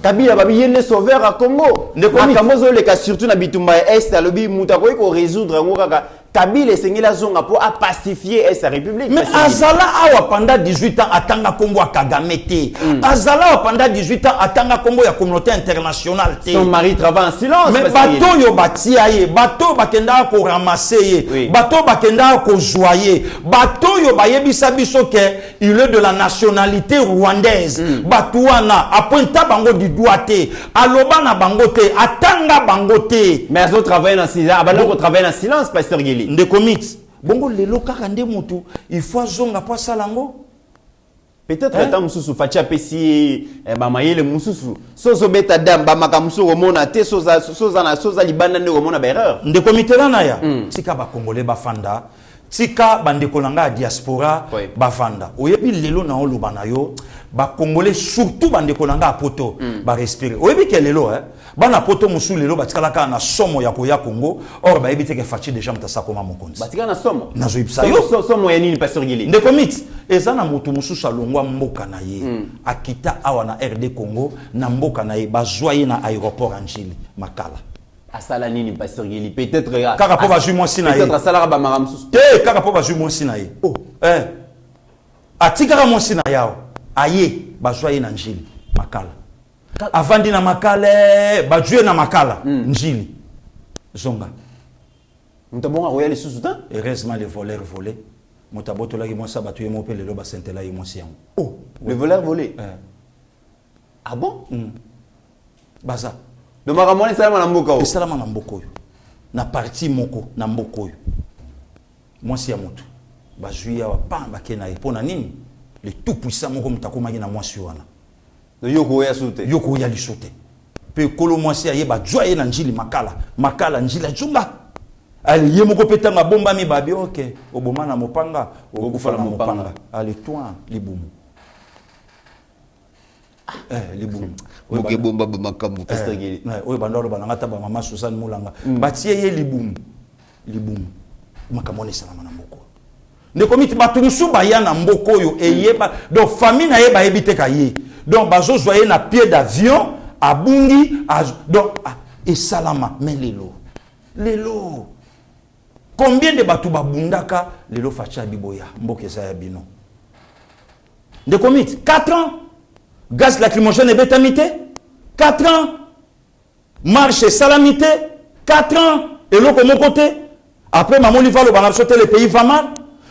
Kabila babi yene sauveur à Congo nakamozo le ka surtout na bitumba est alobi mutako ko résoudre ngo kaka Kabila esengela zonga pour pacifier sa république. Mais Azala awa pendant 18 ans atanga Congo à Kagame te. Azala awa pendant 18 ans atanga Congo ya communauté internationale te. Son mari travaille en silence. Mais bateau yo batia ye, bateau bakenda ko ramasser ye, bateau bakenda ko joyer, bateau yo bayebisa biso ke il est de la nationalité rwandaise. Batouana apointa bango du doigté, aloba na bango te, atanga bango te. Mais elles ont travaillé en silence, abandon travaille en silence pasteur Gili. De comics. Bongo lelo kaka nde mutu, il faut zonga po salango. Peut-être que tant mususu facha pesi ba mayele mususu. Sozo beta dam ba makamusu romona te soza libanda ne romona ba erreur. De comité là na ya. Tika ba congolais ba fanda. Tika bandeko langa diaspora bafanda. Oyebi lelo na oloba na yo ba congolais surtout bandeko langa poto ba respirer. Oyebi ke lelo bana poto musu lelo batikalaka na somo ya koya Congo or ba yebi teke fachi déjà mtasa koma mokonzi. Batika na somo. Na zo ibsa yo somo ya nini pasteur Gili. De commit ezana mutu musu salongwa mboka na ye. Akita awa na RD Congo na mboka na ye bazwa ye na aéroport Anjili Makala. Asala nini pasteur Gili peut-être kaka po bazui moi sina ye peut-être asala ba maramsusu te kaka po bazui moi sina ye oh atikaka moi sina yao aye bazwa ye na Njili Makala avandi na Makala bazui na Makala Njili zonga mutabonga royal sous temps heureusement les voleurs volés motaboto la ki moi sabatu ye mo pe lelo ba sentela ye moi sian oh le voleur volé ah bon baza de maramone salama na mboka o salama na mboka oyo na parti moko na mboka oyo mwasi ya moto bazui ya pamba kena ye pona nini le tout puissant moko mutakomaki na mwasi wana yoko ya sute yoko ya lisote pe kolo mwasi ya ye bazwa ye na Njili Makala Njili ajunga ali ye moko petanga bomba mi babi okay oboma na mopanga okufa na mopanga ali toi libumu libumu oke bomba makambu pasteur Gili oyo bandolo banangata ba mama Susan Mulanga batie ye libumu makamone salama na mboko ne komiti batumusu ba ya na mboko yo eyeba donc famille na ye ba ebite ka ye donc bazo zoyer na pied d'avion abungi donc et salama mais lelo combien de batu babundaka lelo facha biboya mboka za ya bino de komiti 4 ans gaz lacrymogène et bétamité 4 ans marche et salamité 4 ans et l'autre mon côté après maman il va le banal sauter le pays va mal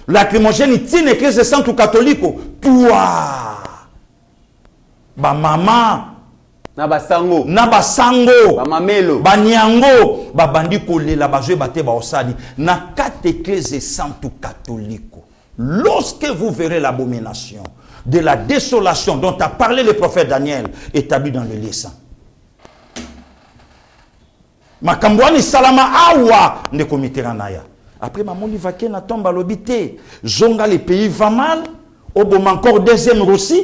lacrymogène il tient l'église centre catholique toi ba maman na basango ba mamelo ba nyango ba bandi kolela bazwe bate ba osali na 4 églises centre catholique lorsque vous verrez l'abomination de la désolation dont a parlé le prophète Daniel établi dans le lieu saint. Makambouani salama awa ne komitera naya. Après mamoni vaké na tombe à l'obité. Zonga les pays va mal. Oboma encore deuxième Russie.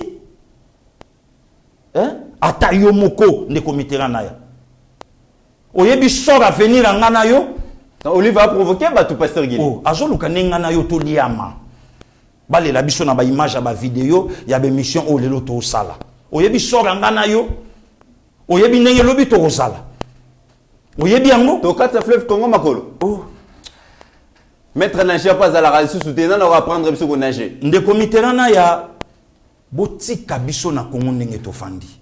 Atayo moko ne komitera naya. Oyebi sort à venir en nganayo. Olive va provoquer ba tout pasteur Gili. Oh, azoluka nganayo to liama. Bale la biso na ba image ba vidéo ya ba mission o lelo to sala oyebi sora ngana yo oyebi ndenge lobi to sala oyebi yango to kata fleuve Congo makolo oh maître nager pas à la radio soutenant on va prendre biso ko nager nde comité na ya botika biso na Congo ndenge to fandi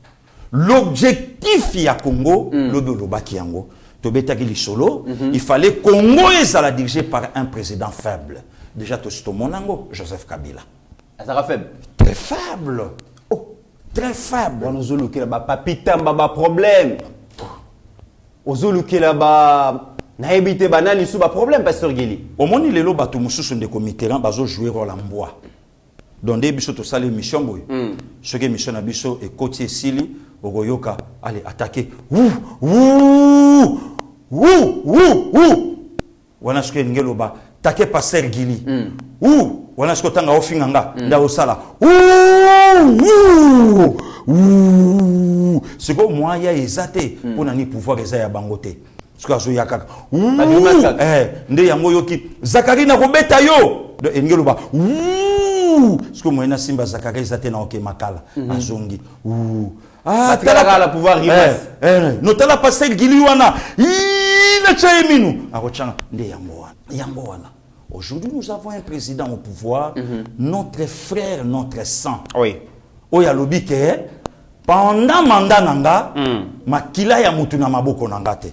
l'objectif ya Congo lobi lobaki yango to betaki lisolo il fallait Congo ezala dirigé par un président faible. Déjà, tout ce monango, Joseph Kabila. Ça sera faible. Très faible. Oh, très faible. On a dit là-bas, papita, baba problème. On a dit là-bas, na évité banani sous bas problème, pasteur Gili. Au moment où les lots bateaux moussous sont des comités, bazo jouer rôle en bois. Donc des biso to sale mission boy. Ce que mission abiso et côté sili, ogoyoka, allez attaquer. Wana ce que ngeloba. Take passer Gili. Wana sko tanga ofinganga nda osala. C'est comme moi ya ezate pona ni pouvoir eza ya bangote. Ce que ya kaka. Nde yango yoki Zakari na kobeta yo. De engeloba. Ce que moi na simba Zakari ezate na oke makala azongi. Ah, tala la pouvoir rimas. Notala passer Gili wana. Chile Tchaïminou. Yangoana. Aujourd'hui, nous avons un président au pouvoir, notre frère, notre sang. Oui. Oya lobike, pendant mandat nanga, makila ya mutu na maboko nanga te.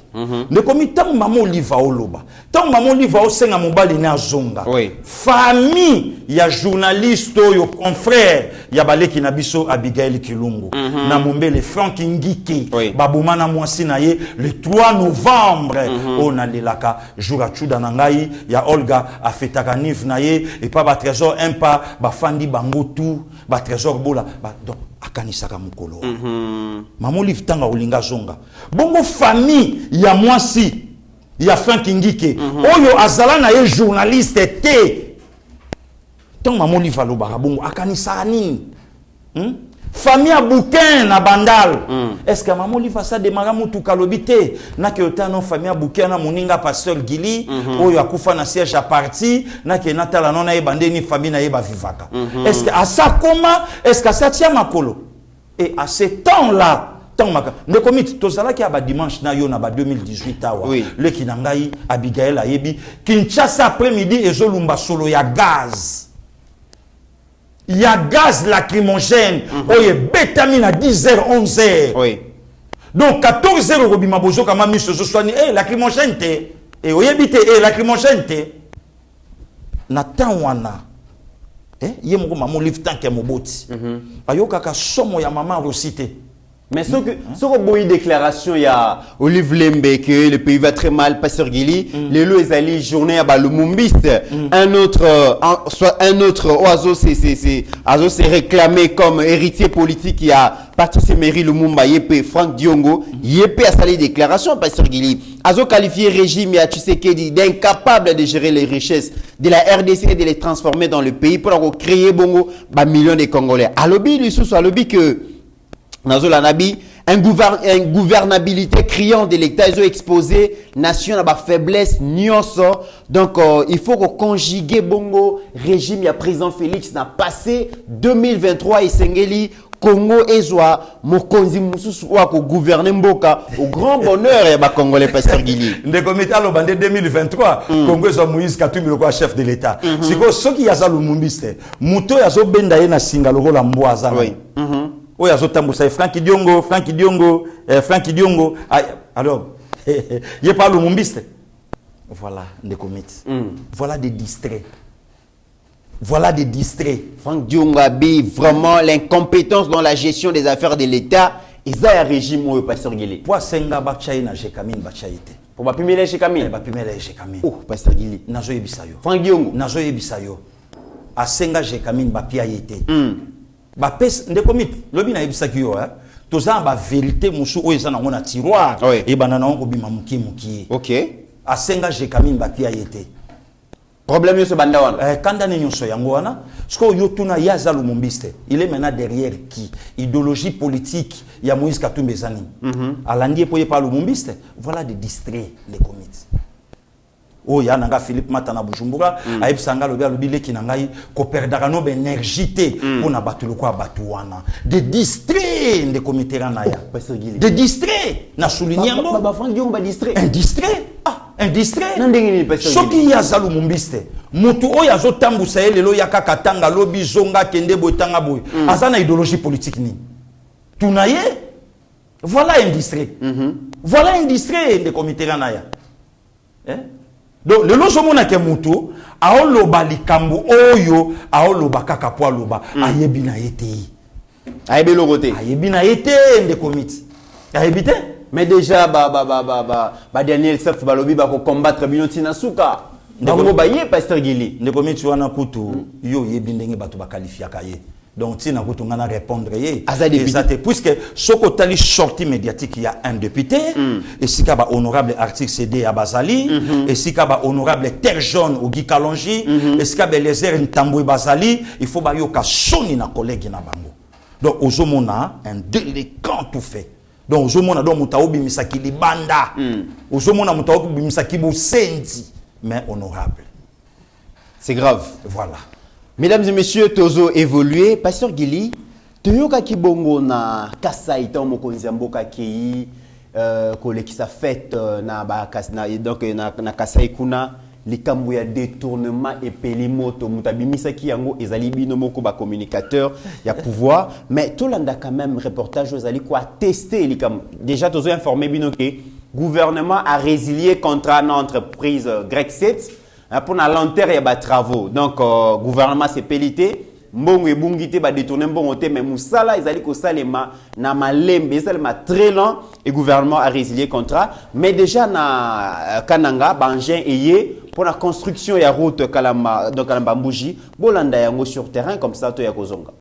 Ndeko mi tangu mama oliva oloba. Tangu mama oliva osenga mobali na zonga. Oui. Famille ya journaliste yo confrère ya baleki na biso Abigail Kilungu. Na mombele Frank Ngike. Oui. Babuma na mwasi na ye le 3 novembre. On a lelaka jour chuda nangai ya Olga afetaka nif na ye et pas ba trésor impa ba fandi bango tout ba trésor bola ba donc akanisaka mukolo. Maman liv tanga olinga zonga. Bongo famille ya mwasi ya Frank Ngike. Oyo azala na ye journaliste te. Tant maman liv alobaka bongo akanisaka nini? Famille à bouquin na bandal. Est-ce que maman liv ça démarra mutu kalobité na ke otano famille à bouquin na moninga pasteur Gili oyo akufa na siège à parti na ke natala nona e bande ni famille na ye ba vivaka. Est-ce que à ça comment est-ce que ça tient makolo? Et à ce temps-là ne commis tozala ki aba dimanche na yo na ba 2018 awa le kinangai Abigail ayebi Kinshasa après-midi ezolumba solo ya gaz. Il y a gaz lacrymogène. Oye bétamine à 10h 11h. Oui. Donc 14h robima bozo kama miso so soigné lacrymogène te et oyebite lacrymogène te na tanwana ye moko maman live tank ya moboti ayoka ka somo ya maman rosité. Mais ce que boy déclaration il y a Olive Lembe que le pays va très mal pasteur Gili les lois ali journée à Lumbumbiste un autre soit un autre oiseau c'est réclamé comme héritier politique il y a Patrice Emery Lumumba Yepé Franck Diongo Yepé a salé déclaration pasteur Gili azo qualifié régime ya Tshisekedi d'incapable de gérer les richesses de la RDC et de les transformer dans le pays pour créer bongo ba millions de Congolais alobi lui sous alobi que une gouvernabilité criante de l'État, ils ont exposé nation à la faiblesse, nyonso. Donc, il faut conjuguer bongo régime, il y a président Félix, n'a passé 2023 et Sengeli, Congo et Zoa, Mokonzi Moussous, ou gouverner Mboka, au grand bonheur, et Congolais, pasteur Guili. Le comité à l'obandé 2023, Congo est Moïse Katumbi, le chef de l'État. C'est que ceux qui y a ça, le Mumbiste, Mouto, y a ça, Bendaye, na Singalo, la Mboazana. Oui. Oui, Franck Diongo. Alors, il parle au Mumbiste. Voilà des comités. Voilà des distraits. Franck Diongo a vraiment l'incompétence dans la gestion des affaires de l'État. Et ça, un régime où pasteur Gili. Pour Senga Bachaï na Jekamin Bachaïté. Pour ma pimele Jekamin. Oh, pasteur Gili. Nazo Yebisayo. Franck Diongo. Nazo Yebisayo. A Senga Jekamin Bapiaïté. Ba pes ndekomit lobi na ebisaki yo toza ba vérité musu o ezana ngona tiroir et banana ko bima muki OK asenga je kamine ba pia yete problème yo se banda wana kanda ne nyonso yango wana sko yo tuna yaza Lumumbiste il est maintenant derrière qui idéologie politique ya Moïse Katumbi Zani alandi poye par Lumumbiste voilà des distraits les comités. Oh ya nanga Philippe Matana Bujumbura aibsanga lobi alobi leki nangai ko perdaka no énergie pour na batulu kwa batuwana de distrait de comité ranaya de distrait na souligner ngo ba Franck Diongo ba distrait un distrait nandengini pasteur soki ya zalu Mumbiste mutu oya zo tambusa lelo ya kakatanga lobi zonga kende botanga boy azana idéologie politique ni tunaye voilà un distrait voilà un distrait de comité ranaya donc le lozomona ke mutu aoloba likambo oyo aoloba kaka po aloba ayebi na yete ayebi logote ayebi na yete nde komiti ayebi te mais déjà ba Daniel Sef balobi ba ko combattre binoti na suka ndeko ba ye pasteur Gili nde komiti wana kutu yo yebi ndenge bato ba qualifiaka ye donc tina kutu ngana répondre ye exactement puisque soko tali sortie médiatique il y a un député et sika ba honorable article CD à Bazali et sika ba honorable terre jaune au Guy Kalonji et sika ba Lézer Ntambwe Bazali il faut ba yoka soni na collègue na bango donc ozomona un délinquant tout fait donc ozomona donc mutaobi misaki libanda ozomona mutaobi misaki bosendi mais honorable c'est grave voilà. Mesdames et messieurs, Tozo évolué. Pasteur Gili, Toyoka Kibongo na Kasai, Mokonzi Mboka Kei, qui sa fête donc na Kasai kuna likambo ya détournement et pelimoto mutabimisa ki yango ezali bino moko ba communicateur ya pouvoir mais tout landa quand même reportage ezali quoi tester likambo déjà tozo informé bino que gouvernement a résilié contrat na entreprise Grexit pour na lenteur ya ba travaux donc gouvernement c'est pelité mbongo ebungité ba détourner mbongo te mais musala ezali ko salema na malembe salema très lent et gouvernement a résilié contrat mais déjà na Kananga bangin eye pour la construction ya route Kalamba donc Kalamba Mbuji bolanda yango sur terrain comme ça to ya kozonga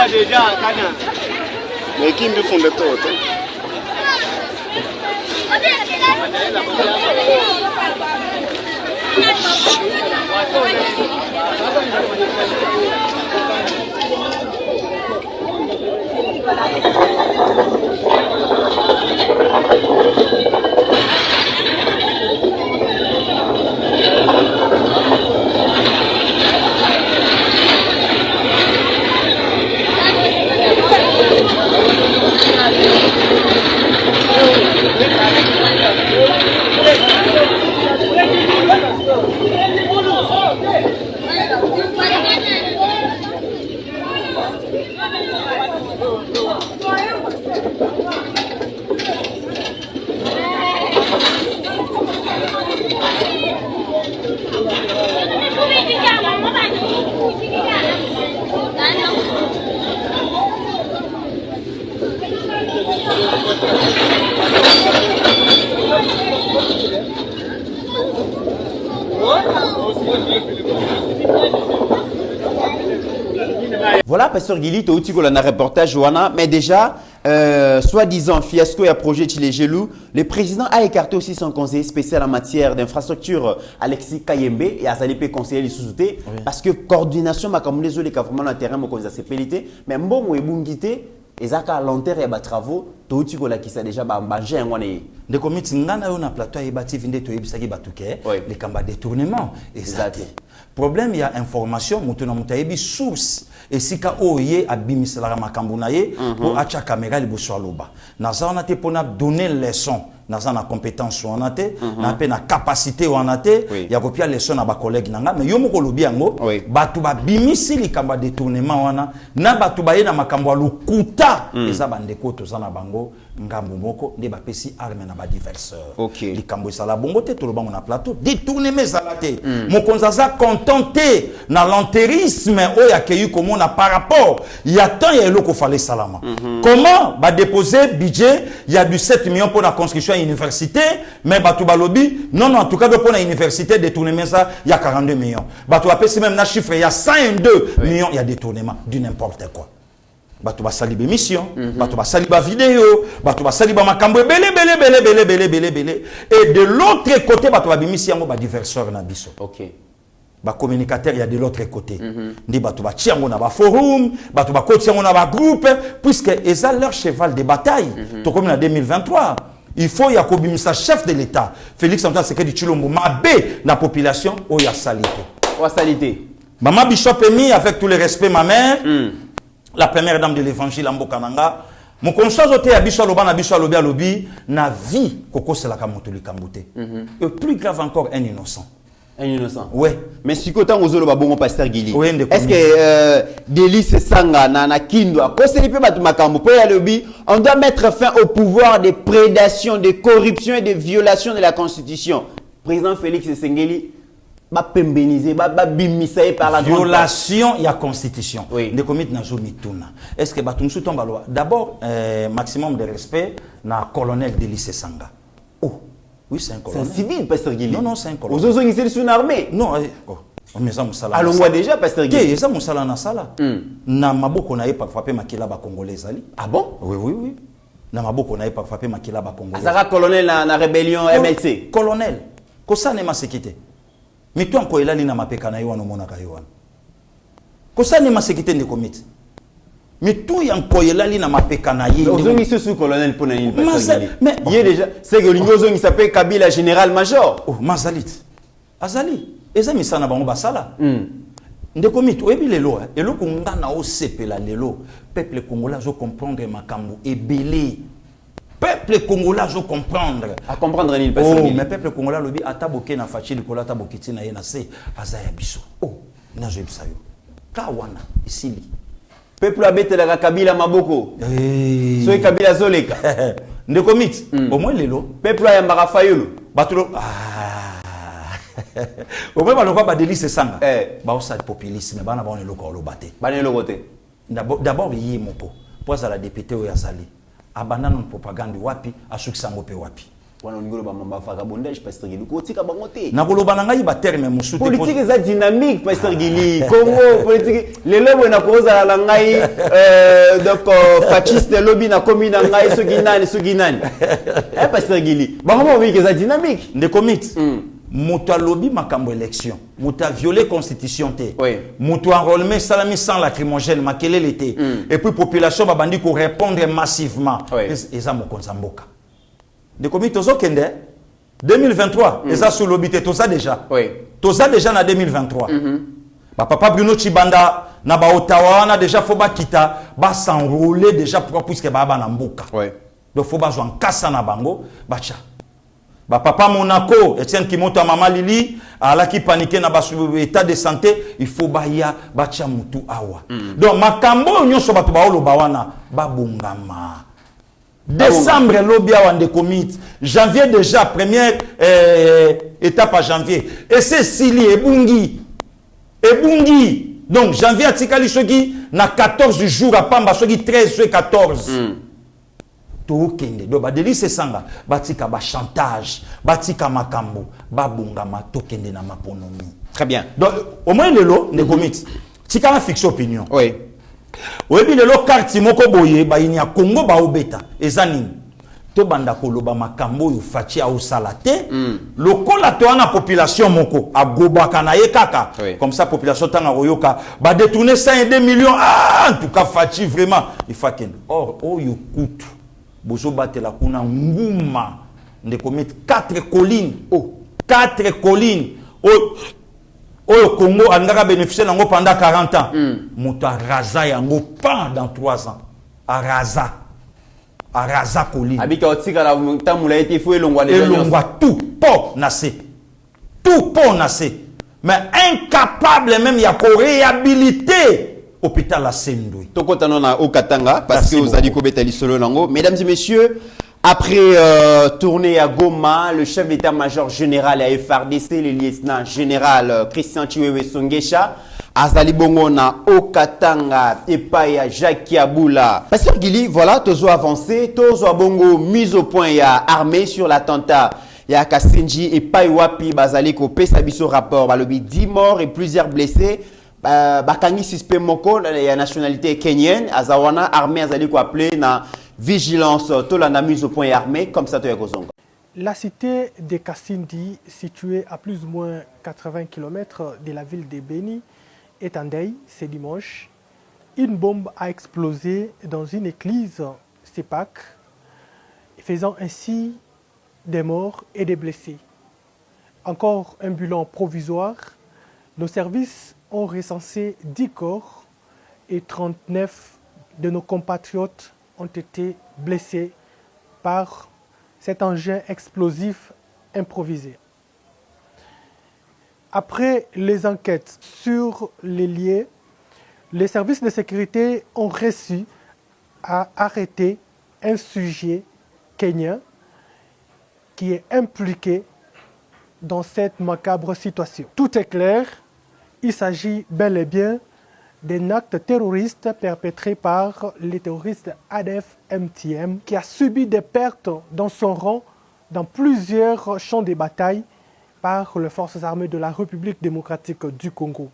déjà kana mais qui me font de tout. Voilà, Pasteur Guili, tu as un reportage, Johanna, mais déjà, soi-disant fiasco et projet Chile Gelou, le président a écarté aussi son conseiller spécial en matière d'infrastructure, Alexis Kayembe, et a salé conseiller les sous-soutés, parce que coordination, ma comme les autres, vraiment le terrain, mon conseil pénité, mais bon, ou ebungité, et ça, à long terme, il y a travaux, tout le monde qui s'est déjà bangé un mois. De combien de plateau et bâti vinde to ebisaki batuke les cambas détournement exact problème il y a information mutuna mutayebi source et sika oye abimisala makambo na ye pour acha caméra liboso aloba naza on a te pona donner leçon naza na compétence on a te na pe na capacité on a te ya kopia leçon na ba collègue nanga mais yo moko lobi yango batu ba bimisi likamba détournement wana na batu ba ye na makambo lukuta eza bandeko to za na bango ngambo moko nde ba pesi arme na ba diverseur likambo esala bongo te to lobango na plateau détourner mes alate mokonza za contenté na l'enterrisme oya keyu comme on a par rapport il y a tant il y a eloko fallait salama comment ba déposer budget il y a du 7 millions pour la construction université mais batu balobi non en tout cas pour la université détournement ça il y a 42 millions batu apesi même na chiffre il y a 102 millions il y a détournement du n'importe quoi batu basali be mission batu basali ba vidéo batu basali ba makambo belé et de l'autre côté batu ba mission ba diverseur na biso ba communicateur il y a de l'autre côté ndi batu ba tiango na ba forum batu ba kotiango na ba groupe puisque eza leur cheval de bataille to comme en 2023 il faut yakobimisa chef de l'état Félix Antoine Tshisekedi Tshilombo mabe na population o ya salité maman Bishop Emi avec tout le respect ma mère la première dame de l'évangile en Bokananga mon conseil ote ya biso loba na biso lobi na vie koko c'est la kamotuli kambote et plus grave encore un innocent. Ouais. Mais si tu as un bon pasteur Guili, est-ce que délice sanga na kindwa on doit mettre fin au pouvoir de prédation, de corruption et de violation de la Constitution. Président Félix Tshisekedi ba pembeniser ba bimisa par la violation il y a constitution de commis na zone tuna est-ce que batumsu tomba loi d'abord maximum de respect na colonel Délice Sanga. Oh oui c'est un colonel. C'est un civil pasteur Guili. Non c'est un colonel. Aux autres ils sont une armée. Non mais ça musala. Allons moi déjà pasteur Guili. Ça musala na sala. Na maboko na ye pa frapper makila ba congolais ali. Ah bon? Oui. Na maboko na ye pa frapper makila ba congolais. Azara colonel na rébellion MLC. Colonel. Ko ça ne ma sécurité. Mais toi encore là na mapeka na yo wana mona ka yo wana. Ko ça ne ma sécurité ne commit. Mais tout y encore là na mapeka na yo. Ozongi sous colonel pour na une personne. Mais il est déjà c'est que l'ingozongi s'appelle Kabila général major. Oh Mazalit. Azali. eza misala bango basala ndeko mitu oyebi lelo eloko nga na osepela lelo peuple congolais zo comprendre makambo ebele peuple congolais zo comprendre à comprendre ni oh personne mais peuple congolais lobi ataboke na fachi likola atabokiti na ye na se azaya biso oh nazo yebisa yo kawana isili peuple abetela Kabila maboko so Kabila zoleka ndeko mitu au moins lelo peuple ayambaka fayulu batulo au moins baloko ba délice sanga ba osa populisme bana ba on eloko olobate bana lokote d'abord yé mopo poza la député o yazali abandana propagande wapi asukisa pe wapi wana ngolo ba mamba faka bondage pasteur Gili ko tika bango te na koloba na ngai ba terme musuti politique eza dynamique pasteur Gili Congo politique lelo na koza la ngai donc fasciste lobby na commune na ngai soki nani pasteur Gili bango wi eza dynamique ndeko mit moto alobi makambo élection moto a violé constitution te moto enrôlement salami sans lacrymogène makelele te et puis population ba bandi ko répondre massivement eza mokonza mboka ndeko mit tozo kende 2023 eza sous lobby te toza déjà toza déjà na 2023 ba papa Bruno Chibanda na ba Ottawa na déjà faut ba kita ba s'enrôler déjà pour puisque ba na mboka donc faut ba zo en kasa na bango bacha ba papa Monaco Etienne Kimoto mama Lili alaki paniqué na ba état de santé il faut ba ya bacha mutu awa donc makambo nyonso bato ba oloba wana ba bungama décembre lobi awa ndeko mit janvier déjà première étape à janvier et c'est sili ebungi donc janvier atikali soki na 14 jours à pamba soki 13 et 14 tokende do ba délice sanga batika ba chantage batika makambo babungama tokende na maponomi très bien donc au moins lelo ndeko mit tika na fixe opinion oui lelo carte moko boye ba inia Congo ba obeta ezanini to banda koloba makambo yo fachi au salate lokola to ana population moko agobaka na ye kaka comme ça population tanga koyoka ba détourner 102 millions en tout cas fachi vraiment il faut ken or oyo kutu bozo batela kuna nguma ndeko met 4 collines 4 collines au Congo andaka bénéficier nango pendant 40 ans moto araza yango pendant 3 ans araza colline abika otika la tamula ete fo elongwa les elongwa tout po nase mais incapable même ya ko réhabiliter hôpital la Sendwe tokota nona au Katanga parce que vous allez kobeta lisolo nango mesdames et messieurs. Après tournée à Goma, le chef d'état-major général à FRDC, le lieutenant général Christian Chiwewe Songesha, Azali Bongo na Okatanga, Epaya Jacques Aboula. Pasteur Gili, voilà, tozo avancé, tozo bongo mise au point ya armée sur l'attentat. Ya Kasinji et Paiwapi Bazali ko pesa biso rapport, balobi 10 morts et plusieurs blessés. Bakangi suspect moko ya nationalité kenyenne, Azawana armée Azali ko appelé na vigilance, tout la mise au point armée, comme ça, tu es Kozonga. La cité de Kasindi, située à plus ou moins 80 km de la ville de Beni, est en deuil ce dimanche. Une bombe a explosé dans une église CEPAC, faisant ainsi des morts et des blessés. Encore un bilan provisoire. Nos services ont recensé 10 corps et 39 de nos compatriotes ont été blessés par cet engin explosif improvisé. Après les enquêtes sur les lieux, les services de sécurité ont réussi à arrêter un sujet kenyan qui est impliqué dans cette macabre situation. Tout est clair, il s'agit bel et bien d'un acte terroriste perpétré par les terroristes ADF-MTM qui a subi des pertes dans son rang dans plusieurs champs de bataille par les forces armées de la République démocratique du Congo.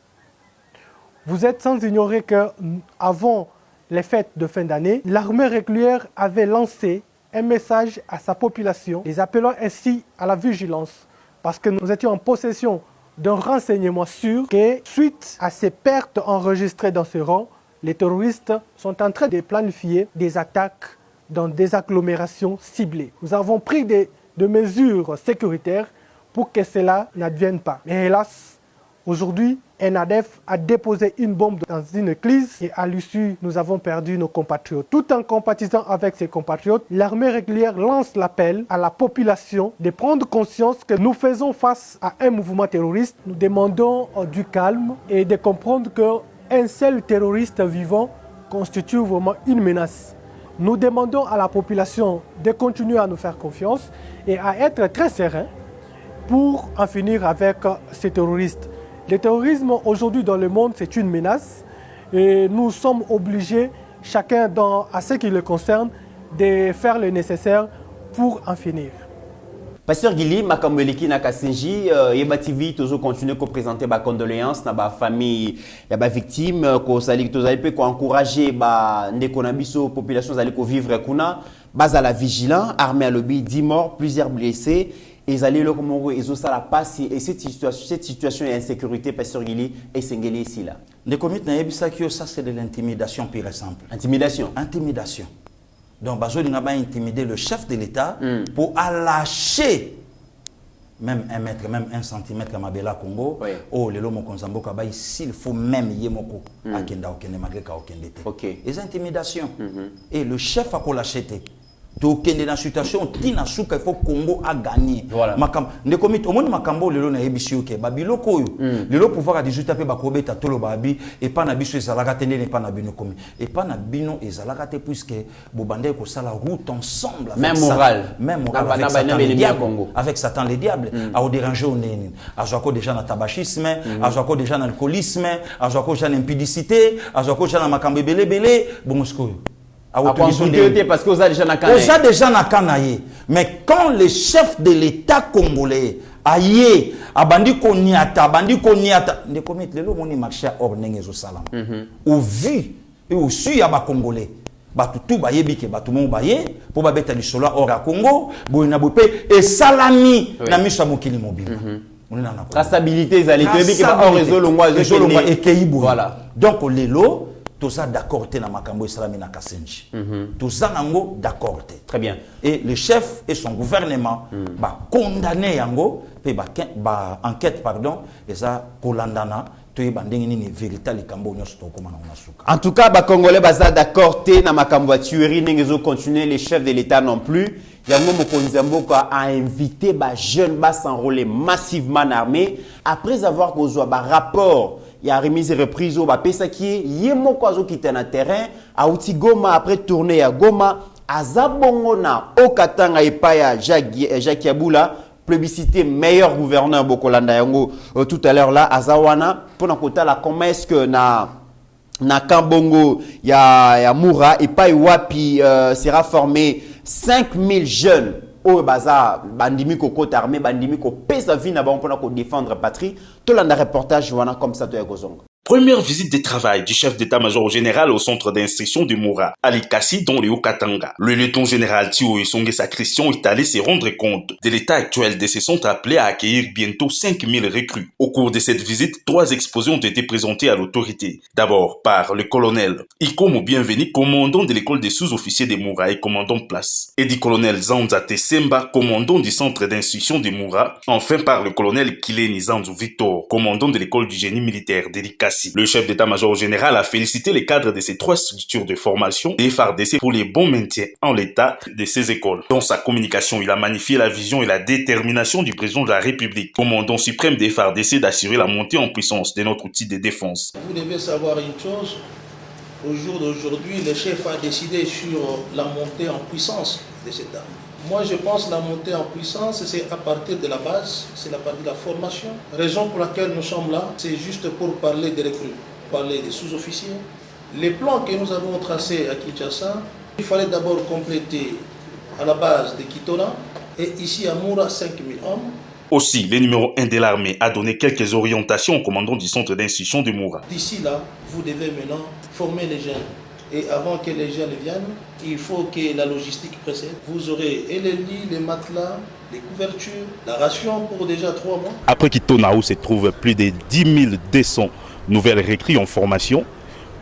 Vous êtes sans ignorer qu'avant les fêtes de fin d'année, l'armée régulière avait lancé un message à sa population, les appelant ainsi à la vigilance, parce que nous étions en possession d'un renseignement sûr que, suite à ces pertes enregistrées dans ce rang, les terroristes sont en train de planifier des attaques dans des agglomérations ciblées. Nous avons pris des mesures sécuritaires pour que cela n'advienne pas. Mais hélas, Aujourd'hui, ENADEF a déposé une bombe dans une église et à l'issue, nous avons perdu nos compatriotes. Tout en compatissant avec ses compatriotes, l'armée régulière lance l'appel à la population de prendre conscience que nous faisons face à un mouvement terroriste. Nous demandons du calme et de comprendre qu'un seul terroriste vivant constitue vraiment une menace. Nous demandons à la population de continuer à nous faire confiance et à être très serein pour en finir avec ces terroristes. Le terrorisme aujourd'hui dans le monde, c'est une menace et nous sommes obligés, chacun à ce qui le concerne, de faire le nécessaire pour en finir. Pasteur Guili, Makambeleki na Kasenji, Yeba TV, toujours continuer à présenter ma condoléances na ba famille, ya ba victime, ko sali to zali pe ko encourager ba ndeko na biso population zali ko vivre kuna, base à la vigilant, armée à lobby, 10 morts, plusieurs blessés. Et zali lo komoro ezo sala passe et cette situation d'insécurité, Pasteur Guili, et sengeli ici là. Les comités na yebisa ki ça c'est de l'intimidation pure et simple. Intimidation. Intimidation. Donc, Bazo n'a pas intimidé le chef de l'État pour lâcher même 1 mètre, même 1 centimètre à Mabela Congo. Oui. Oh, les lomo konzambo kabaï, s'il faut même yemoko à Kenda Okende malgré Okende. Ok. Les intimidations. Et le chef a lâché. Donc, dans la situation, il faut que Congo a gagné. Voilà. Ne commis au monde makambo le na ebisio ke babilo koyo. Le pouvoir a 18 pe bakobeta tolo babi et pas na biso ezalaka tene ne pas na bino komi. Et pas na bino ezalaka te puisque bobande ko sala route ensemble avec même moral. Même moral avec Satan le diable. Avec Satan le diable a au déranger au nene. A joko déjà na tabachisme, a joko déjà na alcoolisme, a joko déjà na impudicité, a joko déjà na makambo belé bon skoyo. Parce que vous avez déjà nakanaye. Mais quand le chef de l'État congolais aïe, abandi koniata, ne commet le moni marché hors nengezo salam. Au vu et au su ya ba congolais. Batutu ba yebi ke batu mo baye pour ba beta lisolo hors à Congo, boina bopé et salami na miso mokili mobile. Traçabilité ezali to yebi ke ba hors réseau longwa et keibo. Voilà. Donc lelo tous d'accord na makambo islami na Kasenji. Tous nango d'accord. Très bien. Et le chef et son gouvernement ba condamné yango pe ba enquête pardon et ça kolandana to yebandenge ni vérité likambo nyoso to koma na unasuka. En tout cas ba congolais baza d'accord té na makambo ya tuerie nengezo continuer, les chefs de l'État non plus. Yango mokonzi mboka a invité ba jeunes ba s'enrôler massivement en armée après avoir posé ba rapport. Il y a remise et reprise au Bapesa qui est Yemokwazo qui était dans le terrain, à Outi Goma, après tourner à Goma, à Zabongona, au Katanga et Paya, Jacques Yaboula, plébiscité meilleur gouverneur Bokolanda Yango tout à l'heure là, à Zawana, pour nous la comment est-ce que na Kambongo, il y a Moura et Paya Wapi sera formé 5000 jeunes. Au baza bandimi ko côte armée bandimi ko pesa vie na ba pour défendre patrie tout le reportage wana comme ça to Gozongo. Première visite de travail du chef d'état-major général au centre d'instruction de Moura, Ali Kassi, dans le Haut-Katanga. Le lieutenant général Thio Esonge Sacristian est allé se rendre compte de l'état actuel de ces centres appelés à accueillir bientôt 5000 recrues. Au cours de cette visite, 3 exposés ont été présentés à l'autorité. D'abord par le colonel Ikomo Bienvenu, commandant de l'école des sous-officiers de Moura et commandant place, et du colonel Zanza Tessemba, commandant du centre d'instruction de Moura, enfin par le colonel Kileni Zanzu Victor, commandant de l'école du génie militaire d'Elikassi. Le chef d'état-major général a félicité les cadres de ces 3 structures de formation des FARDC pour les bons maintiens en l'état de ces écoles. Dans sa communication, il a magnifié la vision et la détermination du président de la République, commandant suprême des FARDC, d'assurer la montée en puissance de notre outil de défense. Vous devez savoir une chose, au jour d'aujourd'hui, le chef a décidé sur la montée en puissance de cette armée. Moi, je pense que la montée en puissance, c'est à partir de la base, c'est à partir de la formation. Raison pour laquelle nous sommes là, c'est juste pour parler des recrues, parler des sous-officiers. Les plans que nous avons tracés à Kinshasa, il fallait d'abord compléter à la base de Kitona et ici à Moura 5000 hommes. Aussi, le numéro 1 de l'armée a donné quelques orientations au commandant du centre d'instruction de Moura. D'ici là, vous devez maintenant former les jeunes. Et avant que les jeunes viennent, il faut que la logistique précède. Vous aurez et les lits, les matelas, les couvertures, la ration pour déjà 3 mois. Après Kitona, où se trouvent plus de 10 200 nouvelles recrues en formation,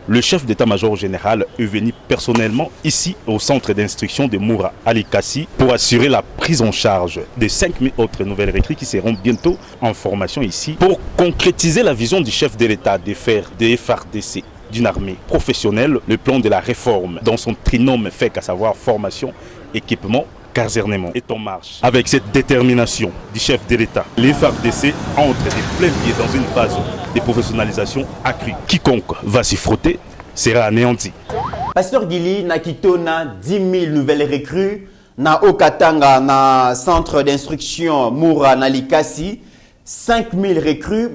Le chef d'état-major général est venu personnellement ici au centre d'instruction de Moura Alikassi pour assurer la prise en charge des 5000 autres nouvelles recrues qui seront bientôt en formation ici pour concrétiser la vision du chef de l'État de faire des FARDC d'une armée professionnelle le plan de la réforme dans son trinôme fait à savoir formation, équipement, casernement est en marche. Avec cette détermination du chef de l'État, les FARDC entrent de plein pied dans une phase de professionnalisation accrue. Quiconque va s'y frotter sera anéanti. Pasteur Gili, Nakitona, 10 000 nouvelles recrues, na Okatanga, na centre d'instruction Moura Nalikasi, 5 000 recrues,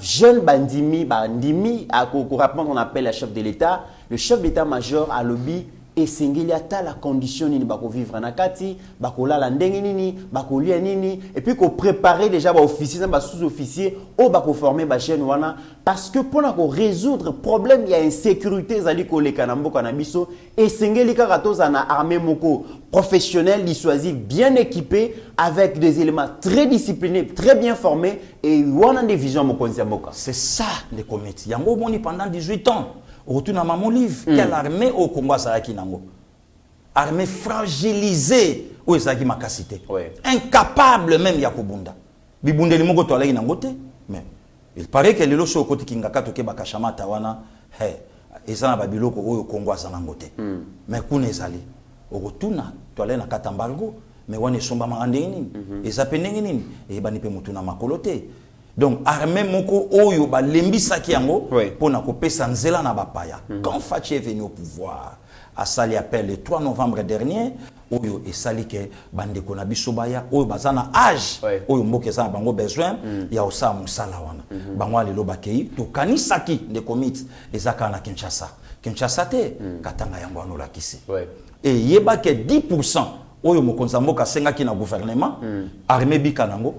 jeunes bandimi, ndimi, à rapidement qu'on appelle le chef de l'État, le chef d'état-major à lobby. Et singeli ata la condition nini bako vivre na kati bako la ndenge nini bako lia nini et puis ko préparer déjà ba officiers ba sous-officiers au bako former ba jeune wana parce que pour na ko résoudre problème il y a insécurité zali ko leka na mboka na biso et singeli kaka toza na armée moko professionnel dissuasif bien équipé avec des éléments très disciplinés très bien formés et wana des visions mokonzi mboka. C'est ça les comètes yango moni pendant 18 ans. Retourne à mon livre. Quelle armée au Congo Saraki Nango? Armée fragilisée où est-ce Makasité? Incapable même Yakobunda. Bibunde li moko toalai nangote. Mais il paraît que les loso côté Kingaka toke bakashama tawana. Hey, ezana babiloko au Congo Sanangote. Mais kunezali. Retourne toalai na katambargo. Mais wane somba marandeni. Ezapendeni nini? Et banipe mutuna makolote. Donc, armée moko oyo ba lembisa ki yango pour na kopesa nzela na bapaya. Quand Fachi est venu au pouvoir, à Sali appel le 3 novembre dernier, oyo et Sali ke bande ko na biso baya oyo bazana âge oyo mboke za bango besoin ya osa musala wana. Bango alelo bakei to kanisaki de commit ezaka na Kinshasa. Kinshasa te katanga yango anola kisi. Et yeba ke 10% oyo mokonza mboka senga ki na gouvernement armée bika nango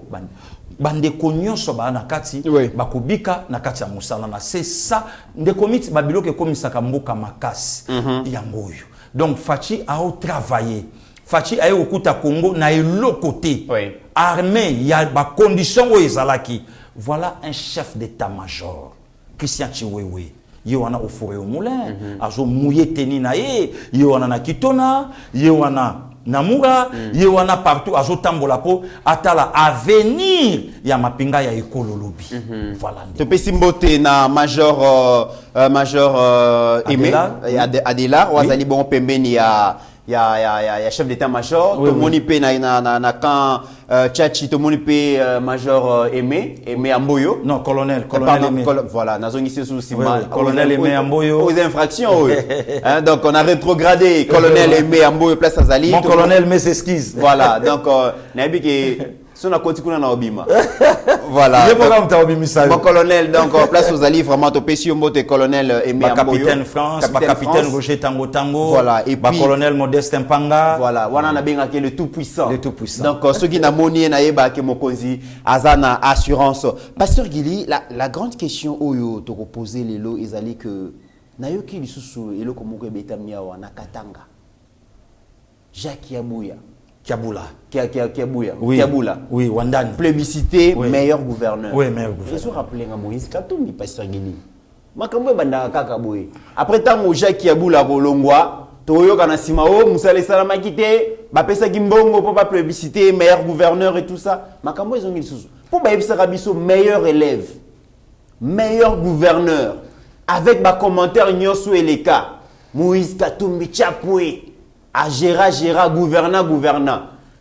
bande konyonso ba na kati bakobika na kati ya musala na c'est ça de komiti babiloke komisaka mboka makasi yango oyo. Donc Fachi a travaillé, Fachi a okuta Congo na côté armée ya ba condition oyo ezalaki. Voilà un chef d'état-major Christian Chiwewe ye wana ofore au moulin azo mouye teni na ye wana na Kitona ye wana Namura, yewana partout, azotambola po, atala avenir ya mapinga ya ekolo lobi. Voilà. Tu peux simboter na major Aimé Adela, wazali bon pembeni ya chef d'état-major, tout moni pe na quand Tchachi tout moni pe major Aimé Amboyo. Non, colonel Aimé. Voilà, nazongi sous Simba. Colonel Aimé Amboyo. Aux infractions. Donc on a rétrogradé colonel Aimé Amboyo place Azali. Mon colonel mes excuses. Voilà, donc nabi ke son a continué na obima. Voilà. Mon colonel donc place aux alliés vraiment to pesio mote colonel Aimé Amboyo. Capitaine France, capitaine Roger Tango. Voilà, et puis colonel Modeste Mpanga. Voilà, wana na benga ke le tout puissant. Le tout puissant. Donc ceux qui na moni na yeba ke mokonzi azana assurance. Pasteur Gili, la grande question oyo to poser lelo ezali que na yoki lisusu elo komoko betamia wana Katanga. Jacques Yabouya. Kiabula. Oui. Kiabula. Oui, Wandani. Plébiscité, meilleur gouverneur. Oui, meilleur gouverneur. Je me rappelle à Moïse Katumbi, Pasteur Gili. Makambo banda kaka boy. Après tant Jacques Kiabula bolongwa, toyo kana simao, musale salama kité, ba pesa kimbongo pour pas plébiscité, meilleur gouverneur et tout ça. Makambo ils ont mis sous. Pour ba yebisa rabiso meilleur élève, meilleur gouverneur avec ba commentaire nyoso et les cas. Moïse Katumbi Chapoué. A Gérard, gouvernant.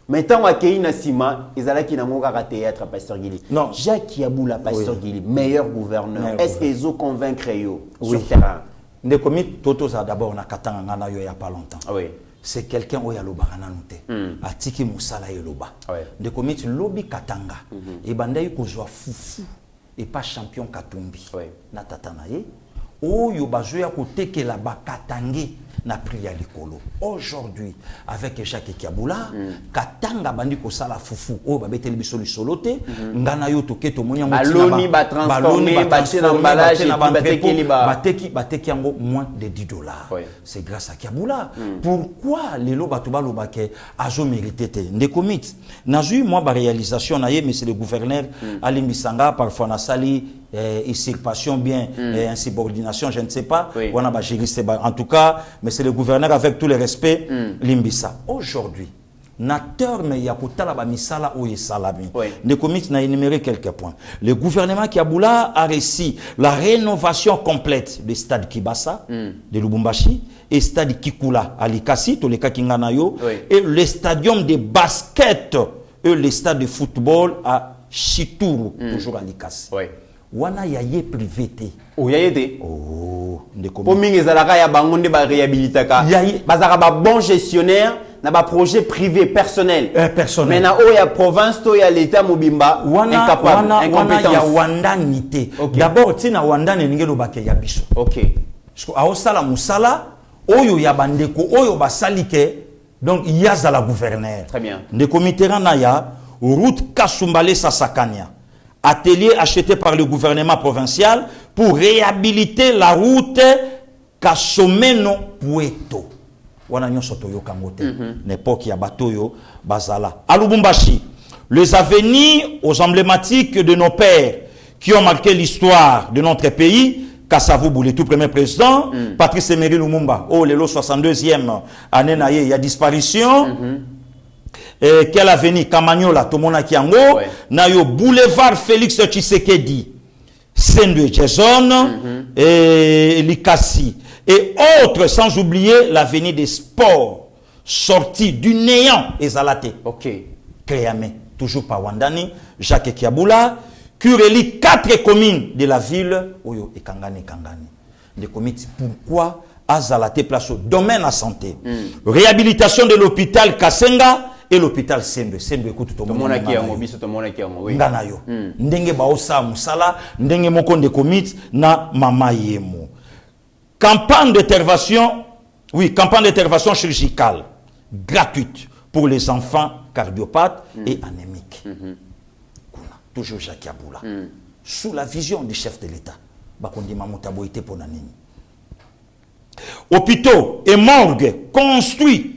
Maintenant, à Kéina Sima, ils allaient qui n'a pas théâtre, Pasteur Gili. Non. Jacques Yaboula, Pasteur Gili, meilleur gouverneur. Est-ce qu'ils ont convaincu sur le terrain? Les comités, Toto a d'abord na Katanga il n'y a pas longtemps. Oui. C'est quelqu'un où il y a le barananote. Atiki Moussala et Loba. Les comités lobby Katanga. Et Bandaï Kozwa Foufou. Et pas champion Katumbi. Na Tatanaye. Oh, yo bazoya côté que la Katangé. na priya likolo. Aujourd'hui, avec Jacques Kiabula, katanga bandi ko sala fufu, o ba beteli biso lisolo te, ngana yo to keto monya baloni ba transformer, ba tena emballage na bateki yango moins de $10. C'est grâce à Kiabula. Pourquoi lelo batuba lobake azo mérité te? Ndekomit. Nazui moi ba réalisation na ye mais c'est le gouverneur Ali Misanga parfois na sali usurpation bien insubordination je ne sais pas on a ba juriste en tout cas mais c'est le gouverneur avec tout le respect Limbisa. Aujourd'hui na terme ya kotala ba misala o yesalami ne commit na énumérer quelques points. Le gouvernement Kiabula a réussi la rénovation complète du stade Kibasa de Lubumbashi et stade Kikula à Likasi to le Kakinganayo et le stadium de basket et le stade de football à Chituru toujours à Likasi. Wana yaye privé te. O yaye te. Oh, ndeko. Po mingi zalaka ya bangonde ba réhabilitaka. Bazaka ba bon gestionnaire na ba projet privé personnel. Personnel. Mais na o ya province to ya l'état mobimba incapable, incompétence. Ya wandani te. D'abord tina wandani ngelo bake ya biso. OK. Parce que aosala musala oyo ya bandeko oyo basalike donc yaza la gouverneur. Très bien. Ndeko Mitterrand ya route Kasumbale Sasakania. Atelier acheté par le gouvernement provincial pour réhabiliter la route Kasomeno Pueto. Wana nyonso toyoka ngote. N'époque ya batoyo bazala. À Lubumbashi, les avenirs aux emblématiques de nos pères qui ont marqué l'histoire de notre pays. Kassavou, le tout premier président, Patrice Emery Lumumba, oh le 62e année il y a disparition. Quel avenir Kamanyola, Tomona Kiango, Nayo boulevard Félix Tshisekedi, Sendwe Jason, et Likasi, et autres, sans oublier l'avenir des sports, sorti du néant et Zalaté. OK. Créame, toujours par Wandani, Jacques Kiabula, qui relie 4 communes de la ville, Oyo et Kangani. Les communes, pourquoi Azalaté place au domaine à santé. Réhabilitation de l'hôpital Kasenga, et l'hôpital Sembe écoute tout le monde ngana yo ndenge baosa musala ndenge moko de komit na mama yemo campagne d'intervention chirurgicale gratuite pour les enfants cardiopathes et anémiques. Toujours Jacques Kiabula sous la vision du chef de l'État bakondima motaboité pour nanini. Hôpitaux et morgues construits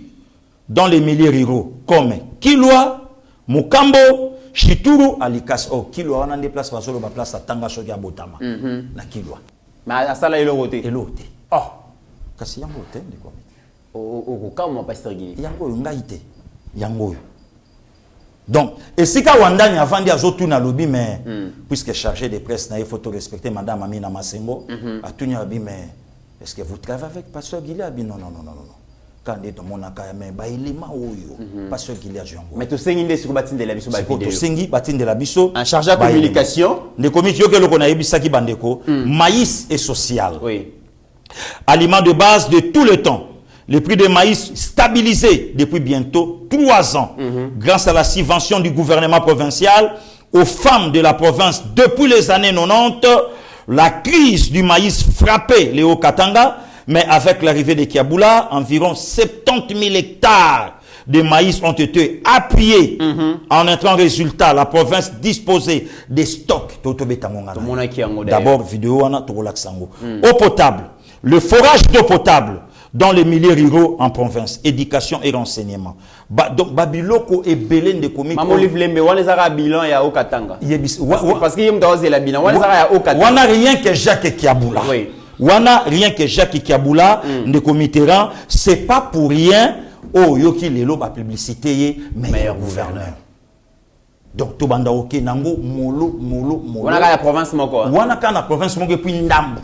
dans les milieux ruraux comme Kilwa, Mukambo, Chituru, Alikas. Oh, Kilwa, on a des places, parce que la place à Tanga Sogia Botama. Na Kilwa. Mais ça là, il est roté. Oh, kasi yango te ndeko. Au cas où pasteur Guy. Yango ngaite. Yango. Donc, et si ka wandani avant de azotu na lobby mais puisque chargé de presse na il faut respecter madame Amina Masengo, a tenu lobby mais est-ce que vous travaillez avec pasteur Guy là? Non. Quand on a mais bah il est ma oyo parce qu'il y a mais tu sais qu'il sur batine de la biso batine de la biso en charge de communication les comités que le qu'on a ebisa ki bandeko maïs et social aliment de base de tout le temps. Le prix de maïs stabilisé depuis bientôt 3 ans grâce à la subvention du gouvernement provincial aux femmes de la province depuis les années 90. La crise du maïs frappait les Haut-Katanga. Mais avec l'arrivée de Kiabula, environ 70 000 hectares de maïs ont été appuyés. En entrant résultat, la province disposait des stocks. D'abord, vidéo, eau potable. Le forage d'eau potable dans les milieux ruraux en province. Éducation et renseignement. Donc, Babiloko est belé de comité. Maman Livlembe, on les a bilan et à Okatanga. Parce qu'il y a un bilan. On n'a rien que Jacques Kiabula. Wana rien que Jacques Kiabula de Mitterrand, c'est pas pour rien oh yoki lelo ba publicité meilleur gouverneur. Donc to banda oké nango molo. Wana ka la province moko. Wana ka na province moko puis ndambo.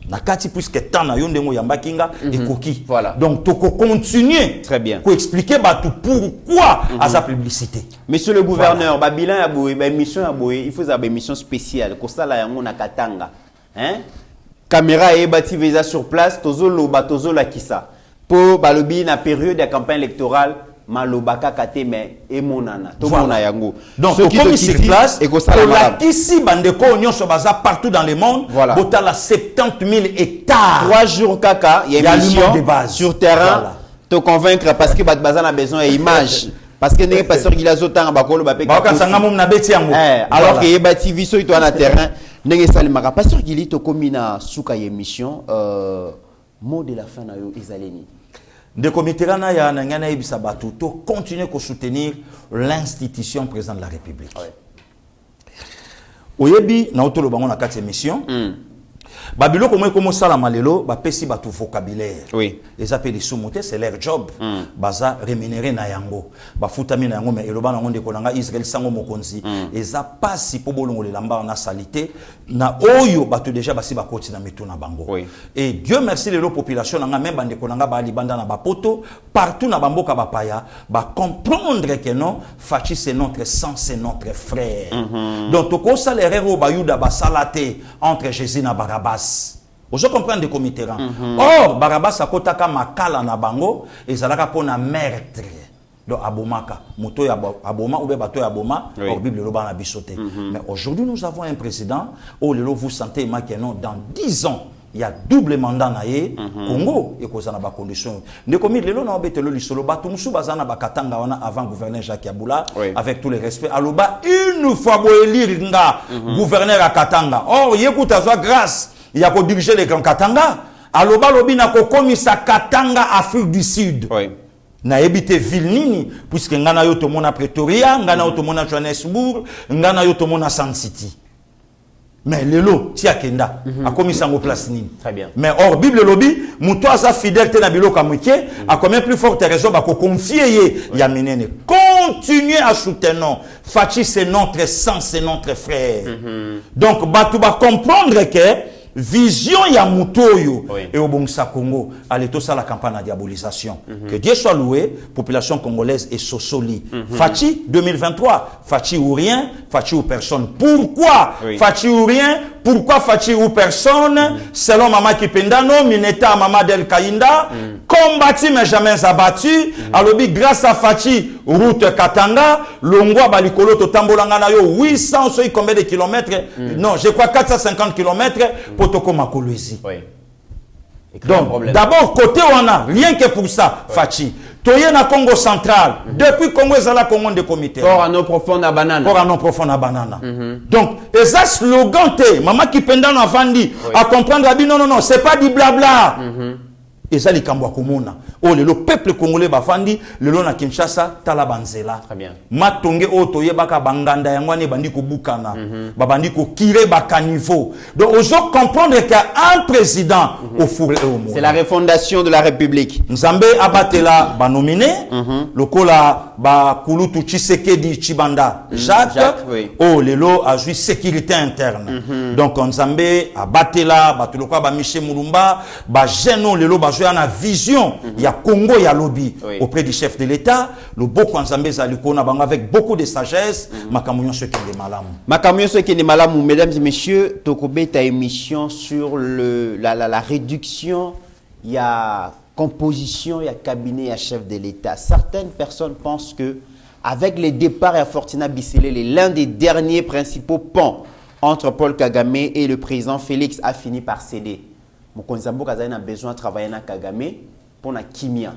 Na kati puisque tant na yonde ngo yamba kinga et koki. Voilà. Donc to continuer. Très bien. Ko expliquer ba tout pourquoi à sa publicité. Monsieur le gouverneur, ba bilan ya boye, ba mission ya boye, il faut avoir une mission spéciale ko sala yango na Katanga. Hein? Caméra et bâti visa sur place, tozo loba, tozo la kisa. Pour balobi na période de campagne électorale, malobaka kate mais emonana to Voilà. mona yango. Donc, Soki comme tokisi, sur place, ekosala la malamu. Kissi Bandeko Nyonso Baza partout dans le monde, Voilà. Botala 70 000 hectares. 3 jours kaka, il y Il y a a une mission l'humour de base. sur terrain, Voilà. te convaincre parce que Bazan a besoin d'image. Parce que n'est pas sûr qu'il a autant bakolo bapé. Baka Sangamum na beti yango. Alors qu'il y a bâti viso et toi na terrain, n'est pas le pas sûr qu'il est au comina souka émission mot de la fin na yo Izaleni. De comiterana ya nangana ibisa batu to continuer à soutenir l'institution président de la République. Oyebi na otolo bango na 4 émissions. Babilo comme ça la malelo ba pesi batu vocabulaire. Oui. Les appels sous-montés c'est leur job. Baza rémunéré na yango. Ba futami na yango mais eloba na ngonde kolanga Israël sango mokonzi. Eza pasi po bolongo le lamba na salité na oyo batu déjà basi ba koti na mitu na bango. Oui. Et Dieu merci les population na même bande kolanga ba libanda na ba poto partout na bamboka ba paya ba comprendre que non Fachi c'est notre sang c'est notre frère. Donc to ko salérero ba yuda ba salate entre Jésus na Barabbas. Vous comprenez de comité. Or, Barabbas a kotaka makala na bango et zalaka pona meurtre. Donc abomaka, moto ya aboma ou bato ya aboma, or Bible loba na bisoté. Mais aujourd'hui nous avons un président où le vous sentez maintenant dans 10 ans il y a double mandat na ye Congo et cause na ba condition. Ne komi lelo na obetelo lisolo batu musu bazana bakatanga wana avant gouverneur Jacques Yaboula avec tous les respects aloba une fois bo élire nga gouverneur à Katanga. Or yekuta zo grâce il y a pour diriger les grands Katanga. Aloba lobi na ko komisa Katanga Afrique du Sud. Na ebité ville nini puisque ngana yo to mona Pretoria, ngana yo to mona Johannesburg, ngana yo to mona Sun City. Mais lelo tia kenda a komisa ngo place nini. Très bien. Mais or Bible lobi muto asa fidèle na biloko amuke a combien plus forte raison ba ko confier ye ya minene. Continuez à soutenir Fachi c'est notre sang, c'est notre frère. Donc batu ba comprendre que vision ya mutoyo et au Bongsa Congo allez tout ça la campagne de diabolisation. Que Dieu soit loué, population congolaise est sosoli. Fachi 2023, Fachi ou rien, Fachi ou personne. Pourquoi Fachi ou rien? Pourquoi Fachi ou personne? Selon Mama Kipendano, Mineta Mama Del Kainda, combattu mais jamais abattu. Alobi grâce à Fachi, route Katanga, Longwa Balikolo Totambolanga na yo 800 so combien de kilomètres? Non, je crois 450 kilomètres pour Tokoma Kolwezi. Donc d'abord côté on a rien que pour ça Fachi. Toye na Congo central depuis Congo ezala Congo de comité. Pour un nom profond à banane. Pour un nom profond à banana. Donc et ça slogan te Mama Kipendano avandi à comprendre abi non c'est pas du blabla. Et ça les Kambwa komona. Oh le peuple congolais bafandi lelo na Kinshasa tala banzela. Très bien. Matonge o toye baka banganda yangwane bandi ko bukana. Ba bandi ko kire baka niveau. Donc ozo comprendre qu'un président au four et au monde. C'est la refondation de la République. Nzambe abatela ba nominé lokola ba Kulutu Tshisekedi Chibanda Jacques oh lelo a joué sécurité interne. Donc Nzambe abatela ba tulokwa ba Michel Mulumba ba jeune lelo ba joué na vision il y a Congo il y a lobby auprès du chef de l'État le beaucoup Nzambe zalikona banga avec beaucoup de sagesse makamunyo ce qui est malamu. Makamunyo ce qui est malamu mesdames et messieurs tokobeta émission sur la réduction il y a composition, il y a cabinet, il y a chef de l'État. Certaines personnes pensent que avec le départ à Fortina Bisselé, l'un des derniers principaux ponts entre Paul Kagame et le président Félix a fini par céder. Mokonzambo Kazana a besoin de travailler avec Kagame pour la kimia.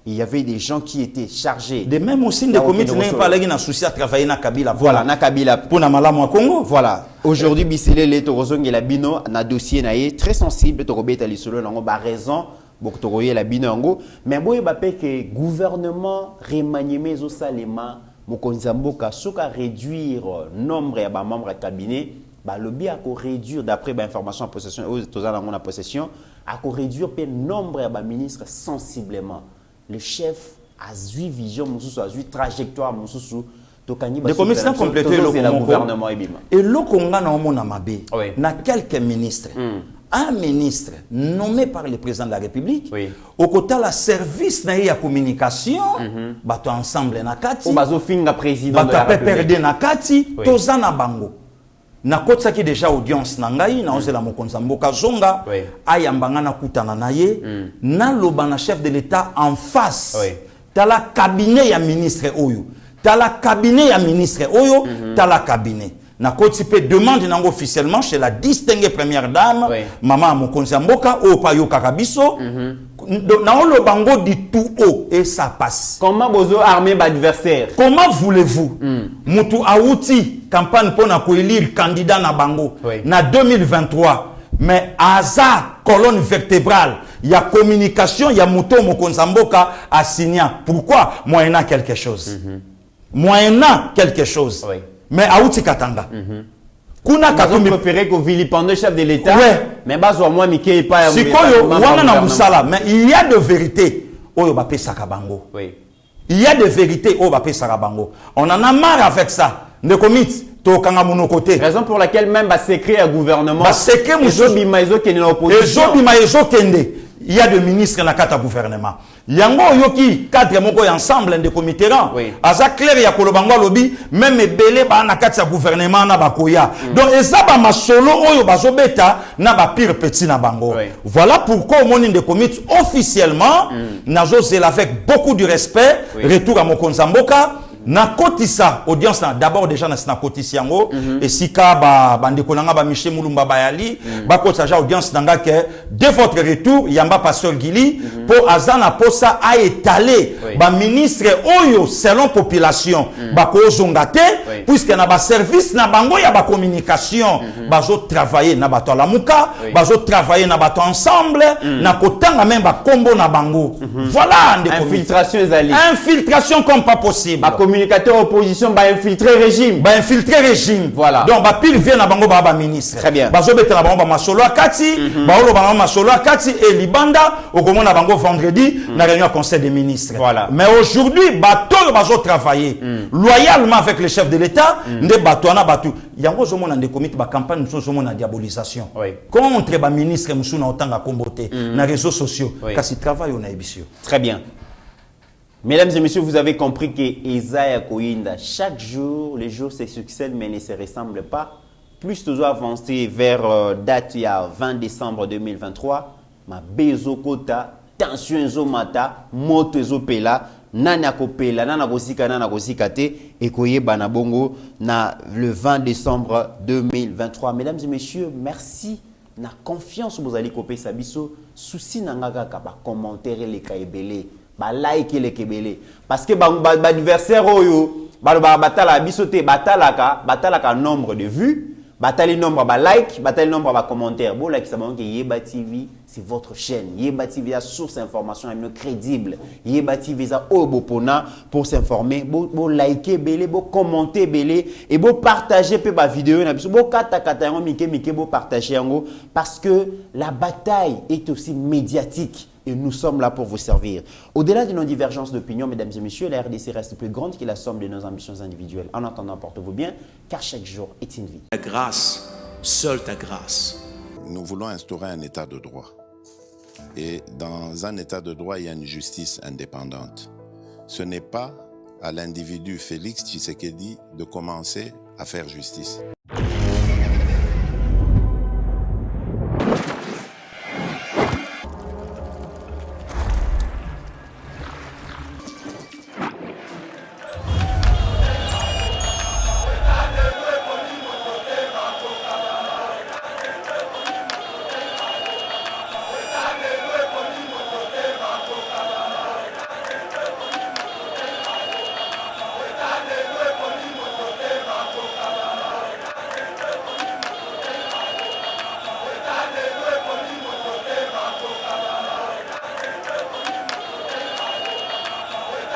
Il y avait des gens qui étaient chargés. De même aussi des comités n'ont pas un souci à travailler avec Kabila. Voilà, na Kabila pour na malamu à Congo. Voilà. Aujourd'hui Bisselé le Torozong et la Bino na dossier naé très sensible Torobeta lisolo nango ba raison Bokotoroye la binango mais boye bape que gouvernement remaniement zo salema mokonzamboka soka réduire nombre ya ba membres de cabinet ba lobby a ko réduire d'après ba information en possession aux tozana ngona possession a ko réduire pe nombre ya ba ministres sensiblement le chef a vu vision mususu a vu trajectoire mususu tokani ba de commission compléter le gouvernement ebima et le konga na mona mabe na quelques ministres un ministre nommé par le président de la République, au côté de la service de la communication, bato ensemble na kati, bato président de la République, perdre na kati, tozana bango. Na kotsa ki déjà audience na ngai na ozela mokonzamboka zonga, ayambanga na kutana na ye, na loba na chef de l'État en face. t'as la cabinet ya ministre oyo, t'as la cabinet ya ministre oyo, t'as la cabinet. Na koti pe demande nango officiellement chez la distinguée première dame, maman Mokonzi Mboka, o pa yo kakabiso, na on le bango dit tout haut et ça passe. Comment bozo armer l'adversaire? Comment voulez-vous Moutou Aouti, campagne pour na élire candidat na bango, na 2023, mais hasard, colonne vertébrale, il y a communication, il y a Moutou Mokonzi Mboka à signer. Pourquoi? Moyennant quelque chose. Moyennant quelque chose. Mais Aouti Katanga. Kuna Katumbi préféré que vilipender le chef de l'État. Mais bazo moi Mickey pas. Si koyo wana na musala, mais il y a de vérité. Oyo bape sakabango. Il y a de vérité oyo bape sakabango. On en a marre avec ça. Ne commit to kanga mono côté. Raison pour laquelle même ba secret à gouvernement. Ba secret muso bima ezo kende na opposition. Ezo bima ezo kende. Il y a des ministres dans le gouvernement. Yango yoki cadre moko ensemble de comité rang. Aza clair ya kolobango lobby même belé ba na kati ya gouvernement na bakoya. Donc ezaba masolo oyo bazobeta na ba pire petit na bango. Voilà pourquoi au monde de comité officiellement nazo zela avec beaucoup de respect retour à Mokonzi Mboka. Na kotisa audience d'abord déjà na kotisi yango et sika ba ndeko nanga ba Michel Mulumba bayali ba kotisa audience nanga que de votre retour yamba pasteur Gili pour azana posa a étalé ba ministre oyo selon population ba ko zongate puisque na ba service na bango ya ba communication bazo travailler na bato la muka bazo travailler na bato ensemble na kotanga même ba kombo na bango voilà infiltration ezali infiltration comme pas possible. Communicateur opposition va infiltrer régime. Va infiltrer régime. Voilà. Donc, ba pile vient na bango ba ministre. Très bien. Bazo bete na bango ba masolo akati, ba olo ba masolo akati et libanda au comment na bango vendredi na réunion conseil des ministres. Voilà. Mais aujourd'hui, bato bazo travailler loyalement avec le chef de l'État, nde bato na bato. Yango zo mona nde comité ba campagne zo mona diabolisation. Contre ba ministre musu na otanga komboté na réseaux sociaux. Kasi travail on a ébissio. Très bien. Mesdames et messieurs, vous avez compris que Isaiah Koyinda, chaque jour, les jours se succèdent mais ne se ressemblent pas. Plus toujours avancé vers date il y a 20 décembre 2023, ma bezokota, tension zomata, moto zopela, nana kopela, nana kosika, nana kosika te, et koye banabongo na le 20 décembre 2023. Mesdames et messieurs, merci. Na confiance vous allez copier sabiso, souci nanga ka commentaire les kaibele. Ba like les kebele parce que ba adversaire oyo ba batala bisote batalaka nombre de vues batali nombre ba like batali nombre ba commentaire bo like ça manque Yeba TV c'est votre chaîne Yeba TV a source d'information crédible Yeba TV za obopona pour s'informer bo liker belé bo commenter belé et bo partager pe ba vidéo na biso bo kata yango mike bo partager yango parce que la bataille est aussi médiatique. Et nous sommes là pour vous servir. Au-delà de nos divergences d'opinion, mesdames et messieurs, la RDC reste plus grande que la somme de nos ambitions individuelles. En attendant, portez-vous bien, car chaque jour est une vie. Ta grâce, seule ta grâce. Nous voulons instaurer un état de droit. Et dans un état de droit, il y a une justice indépendante. Ce n'est pas à l'individu Félix Tshisekedi de commencer à faire justice.